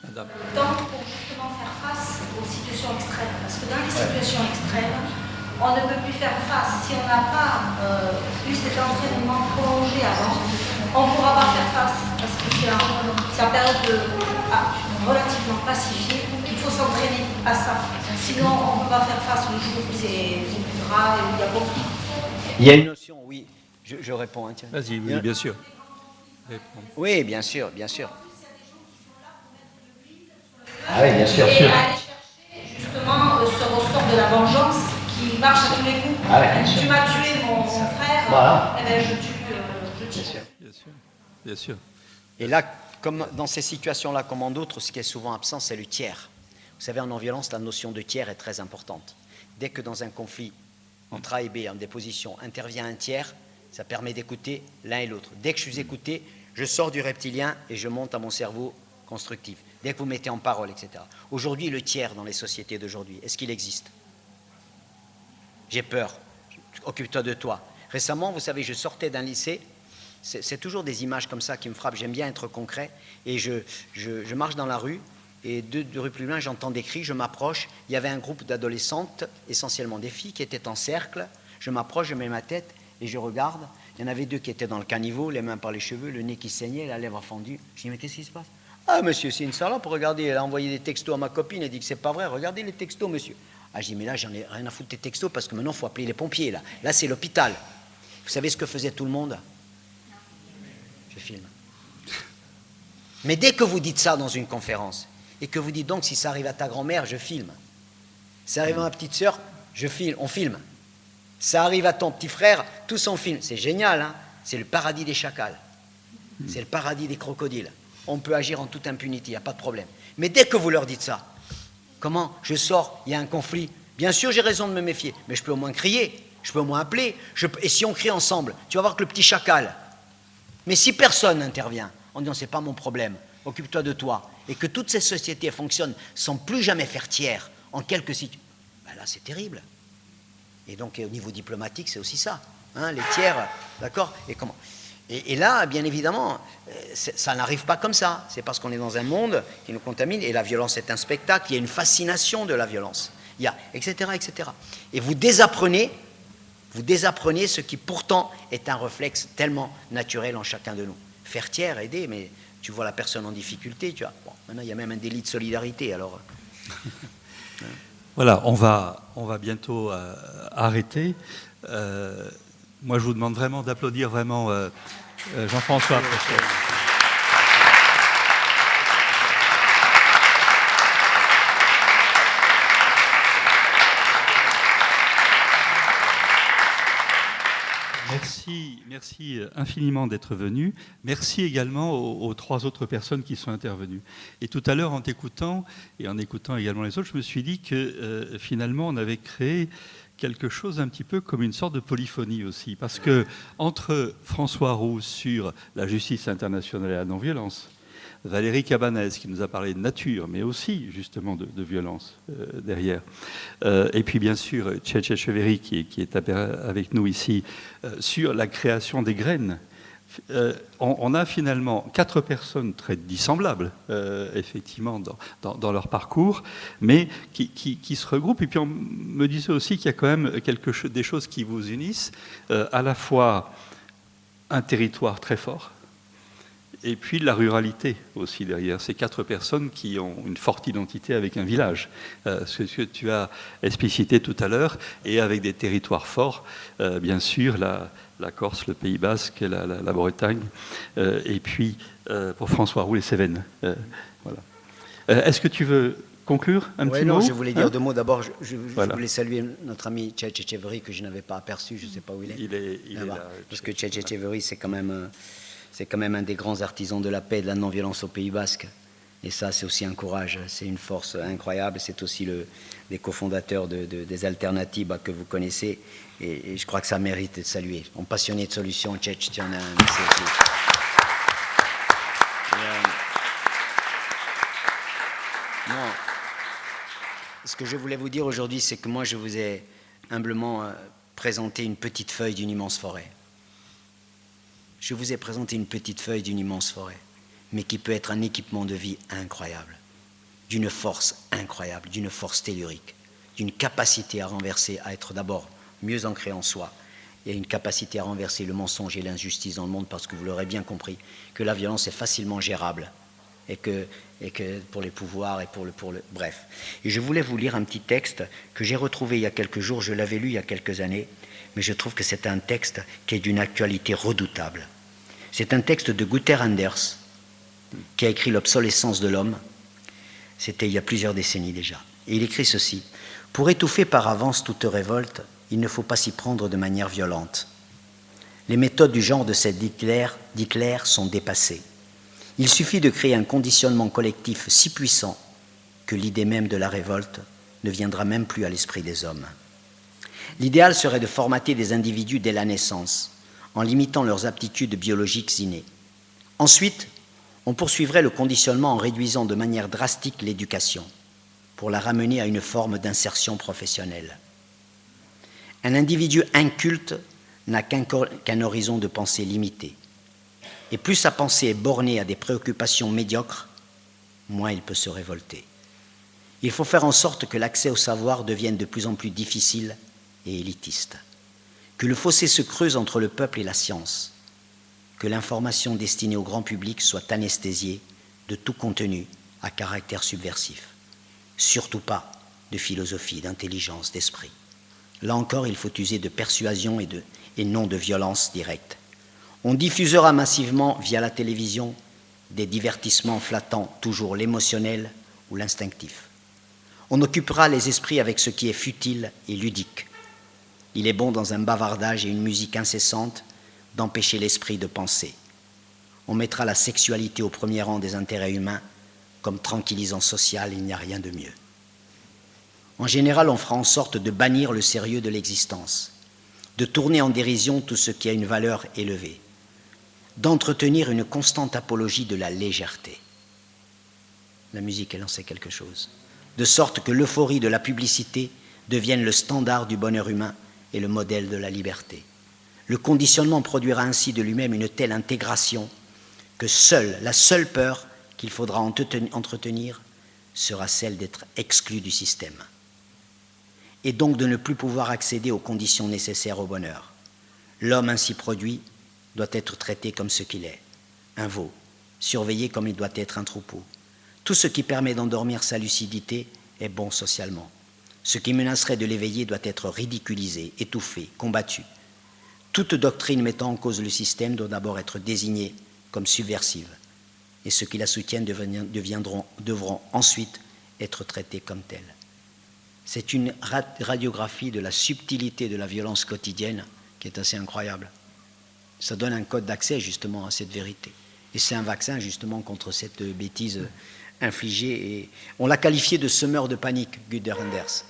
Madame. Temps pour justement faire face aux situations extrêmes. Parce que dans les situations extrêmes, on ne peut plus faire face. Si on n'a pas eu cet entraînement prolongé avant, on ne pourra pas faire face. Parce que c'est une période relativement pacifiée. Il faut s'entraîner à ça. Sinon, on ne peut pas faire face au jour où c'est plus grave et où il y a conflit. Il y a une notion, oui. Je réponds. Hein, vas-y, oui, bien sûr. Oui, bien sûr, bien sûr. Ah oui, bien sûr. Et aller chercher justement ce ressort de la vengeance qui marche à tous les coups. Ah ouais, tu m'as tué mon frère, voilà. Eh bien, je tue. Bien sûr. Bien sûr. Bien sûr. Et là, comme dans ces situations-là, comme en d'autres, ce qui est souvent absent, c'est le tiers. Vous savez, en non-violence, la notion de tiers est très importante. Dès que dans un conflit entre A et B, en déposition, intervient un tiers, ça permet d'écouter l'un et l'autre. Dès que je suis écouté, je sors du reptilien et je monte à mon cerveau constructif. Dès que vous mettez en parole, etc. Aujourd'hui, le tiers dans les sociétés d'aujourd'hui, est-ce qu'il existe? J'ai peur. Occupe-toi de toi. Récemment, vous savez, je sortais d'un lycée. C'est toujours des images comme ça qui me frappent. J'aime bien être concret. Et je marche dans la rue. Et deux rues plus loin, j'entends des cris. Je m'approche. Il y avait un groupe d'adolescentes, essentiellement des filles, qui étaient en cercle. Je m'approche, je mets ma tête et je regarde. Il y en avait deux qui étaient dans le caniveau, les mains par les cheveux, le nez qui saignait, la lèvre fendue. Je dis, mais qu'est-ce qui se passe? Ah, monsieur, c'est une salope, regardez, elle a envoyé des textos à ma copine, elle dit que c'est pas vrai, regardez les textos, monsieur. Ah, je dis, mais là, j'en ai rien à foutre des textos, parce que maintenant, il faut appeler les pompiers, là. Là, c'est l'hôpital. Vous savez ce que faisait tout le monde? Je filme. Mais dès que vous dites ça dans une conférence, et que vous dites donc, si ça arrive à ta grand-mère, je filme. Ça arrive à ma petite sœur, je filme, on filme. Ça arrive à ton petit frère, tous on filme. C'est génial, hein? C'est le paradis des chacals. C'est le paradis des crocodiles. On peut agir en toute impunité, il n'y a pas de problème. Mais dès que vous leur dites ça, comment? Je sors, il y a un conflit. Bien sûr, j'ai raison de me méfier, mais je peux au moins crier, je peux au moins appeler. Et si on crie ensemble, tu vas voir que le petit chacal. Mais si personne n'intervient, en disant c'est pas mon problème, occupe-toi de toi, et que toutes ces sociétés fonctionnent sans plus jamais faire tiers en quelques situations, ben là c'est terrible. Et donc au niveau diplomatique, c'est aussi ça, hein, les tiers, d'accord? Et comment? Et là, bien évidemment, ça n'arrive pas comme ça. C'est parce qu'on est dans un monde qui nous contamine, et la violence est un spectacle, il y a une fascination de la violence, il y a, etc., etc. Et vous désapprenez ce qui pourtant est un réflexe tellement naturel en chacun de nous. Faire tiers, aider, mais tu vois la personne en difficulté, tu vois. Bon, maintenant, il y a même un délit de solidarité, alors. Voilà, on va bientôt arrêter. Moi, je vous demande vraiment d'applaudir vraiment Jean-François. Merci infiniment d'être venu. Merci également aux 3 autres personnes qui sont intervenues. Et tout à l'heure, en t'écoutant et en écoutant également les autres, je me suis dit que finalement, on avait créé quelque chose un petit peu comme une sorte de polyphonie aussi. Parce que entre François Roux sur la justice internationale et la non-violence, Valérie Cabanès qui nous a parlé de nature, mais aussi justement de violence derrière. Et puis bien sûr, Tchétché Chevéry qui est avec nous ici sur la création des graines. On a finalement 4 personnes très dissemblables, effectivement, dans leur parcours, mais qui se regroupent. Et puis on me disait aussi qu'il y a quand même des choses qui vous unissent, à la fois un territoire très fort, et puis la ruralité aussi derrière. Ces 4 personnes qui ont une forte identité avec un village, ce que tu as explicité tout à l'heure, et avec des territoires forts, bien sûr, la Corse, le Pays Basque, la Bretagne, et puis pour François Roux, les Cévennes. Voilà. Est-ce que tu veux conclure un petit mot? Je voulais dire 2 mots. D'abord, je voulais saluer notre ami Tchétché Chevéry que je n'avais pas aperçu, je ne sais pas où il est. Il est là. Parce que Tchétché Chevéry, c'est quand même un des grands artisans de la paix et de la non-violence au Pays Basque. Et ça, c'est aussi un courage, c'est une force incroyable. C'est aussi des cofondateurs des alternatives que vous connaissez. Et je crois que ça mérite d'être salué. En passionné de solutions, Tchétché, tu en as un. Merci aussi. Ce que je voulais vous dire aujourd'hui, c'est que moi, je vous ai humblement présenté une petite feuille d'une immense forêt. Je vous ai présenté une petite feuille d'une immense forêt, mais qui peut être un équipement de vie incroyable, d'une force incroyable, d'une force tellurique, d'une capacité à renverser, à être d'abord mieux ancré en soi, et une capacité à renverser le mensonge et l'injustice dans le monde, parce que vous l'aurez bien compris, que la violence est facilement gérable, et que pour les pouvoirs et pour le... Bref. Et je voulais vous lire un petit texte que j'ai retrouvé il y a quelques jours, je l'avais lu il y a quelques années, mais je trouve que c'est un texte qui est d'une actualité redoutable. C'est un texte de Gunther Anders, qui a écrit L'obsolescence de l'homme. C'était il y a plusieurs décennies déjà. Et il écrit ceci. « Pour étouffer par avance toute révolte, il ne faut pas s'y prendre de manière violente. Les méthodes du genre de cette d'Hitler sont dépassées. Il suffit de créer un conditionnement collectif si puissant que l'idée même de la révolte ne viendra même plus à l'esprit des hommes. L'idéal serait de formater des individus dès la naissance, en limitant leurs aptitudes biologiques innées. Ensuite, on poursuivrait le conditionnement en réduisant de manière drastique l'éducation, pour la ramener à une forme d'insertion professionnelle. Un individu inculte n'a qu'un horizon de pensée limité. Et plus sa pensée est bornée à des préoccupations médiocres, moins il peut se révolter. Il faut faire en sorte que l'accès au savoir devienne de plus en plus difficile et élitiste, que le fossé se creuse entre le peuple et la science, que l'information destinée au grand public soit anesthésiée de tout contenu à caractère subversif. Surtout pas de philosophie, d'intelligence, d'esprit. Là encore, il faut user de persuasion et non de violence directe. On diffusera massivement via la télévision des divertissements flattant toujours l'émotionnel ou l'instinctif. On occupera les esprits avec ce qui est futile et ludique. Il est bon dans un bavardage et une musique incessante d'empêcher l'esprit de penser. On mettra la sexualité au premier rang des intérêts humains comme tranquillisant social, il n'y a rien de mieux. En général, on fera en sorte de bannir le sérieux de l'existence, de tourner en dérision tout ce qui a une valeur élevée, d'entretenir une constante apologie de la légèreté. La musique, elle en sait quelque chose. De sorte que l'euphorie de la publicité devienne le standard du bonheur humain et le modèle de la liberté. Le conditionnement produira ainsi de lui-même une telle intégration que la seule peur qu'il faudra entretenir sera celle d'être exclu du système et donc de ne plus pouvoir accéder aux conditions nécessaires au bonheur. L'homme ainsi produit doit être traité comme ce qu'il est, un veau, surveillé comme il doit être un troupeau. Tout ce qui permet d'endormir sa lucidité est bon socialement. Ce qui menacerait de l'éveiller doit être ridiculisé, étouffé, combattu. Toute doctrine mettant en cause le système doit d'abord être désignée comme subversive, et ceux qui la soutiennent devront ensuite être traités comme tels. C'est une radiographie de la subtilité de la violence quotidienne qui est assez incroyable. Ça donne un code d'accès justement à cette vérité. Et c'est un vaccin justement contre cette bêtise infligée. Et on l'a qualifié de semeur de panique, Gunther Anders.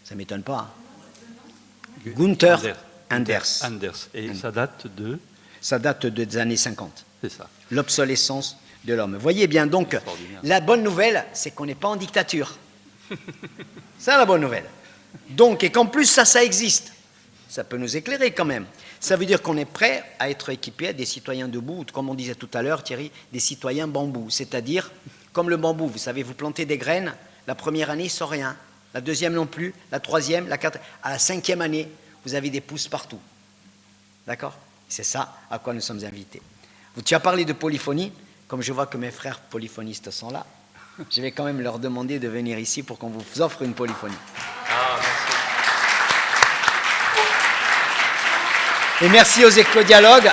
Ça ne m'étonne pas. Gunther Anders. Et ça date de... Ça date des années 50. C'est ça. L'obsolescence de l'homme. Vous voyez bien, donc, la bonne nouvelle, c'est qu'on n'est pas en dictature. C'est la bonne nouvelle. Donc, et qu'en plus, ça existe. Ça peut nous éclairer quand même. Ça veut dire qu'on est prêt à être équipé des citoyens debout, ou comme on disait tout à l'heure, Thierry, des citoyens bambou. C'est-à-dire, comme le bambou, vous savez, vous plantez des graines, la première année, il ne sort rien. La deuxième non plus, la troisième, la quatrième. À la cinquième année, vous avez des pousses partout. D'accord? C'est ça à quoi nous sommes invités. Tu as parlé de polyphonie. Comme je vois que mes frères polyphonistes sont là, je vais quand même leur demander de venir ici pour qu'on vous offre une polyphonie. Ah, merci. Et merci aux écodialogues.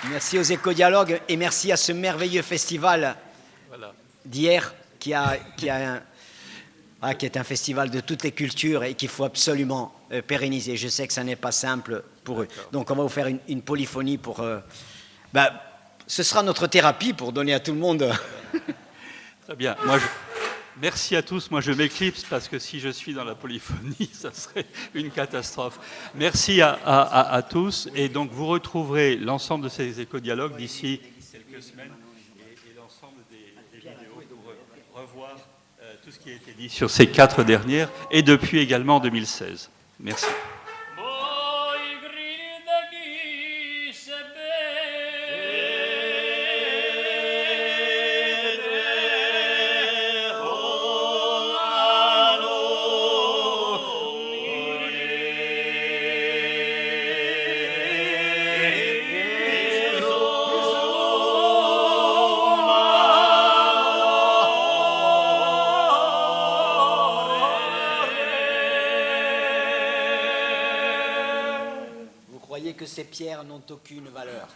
Merci aux écodialogues et merci à ce merveilleux festival d'hier qui est un festival de toutes les cultures et qu'il faut absolument pérenniser. Je sais que ça n'est pas simple pour eux. Donc on va vous faire une polyphonie pour... ce sera notre thérapie pour donner à tout le monde... Très bien. Merci à tous. Moi, je m'éclipse parce que si je suis dans la polyphonie, ça serait une catastrophe. Merci à tous. Et donc, vous retrouverez l'ensemble de ces écodialogues d'ici quelques semaines et l'ensemble des vidéos pour revoir tout ce qui a été dit sur ces 4 dernières et depuis également 2016. Merci. Que ces pierres n'ont aucune valeur.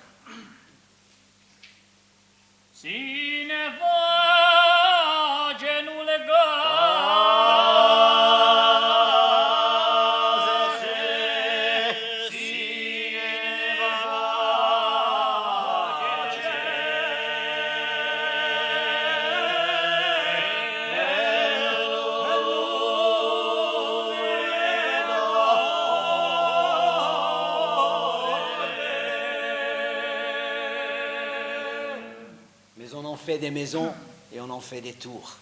Des maisons et on en fait des tours.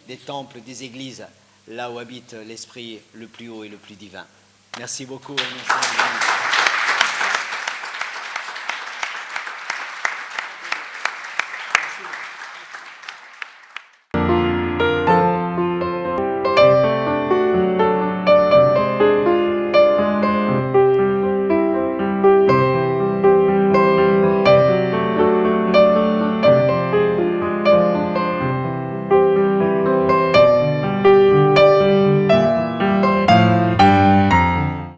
Des temples, des églises, là où habite l'esprit le plus haut et le plus divin. Merci beaucoup. Merci.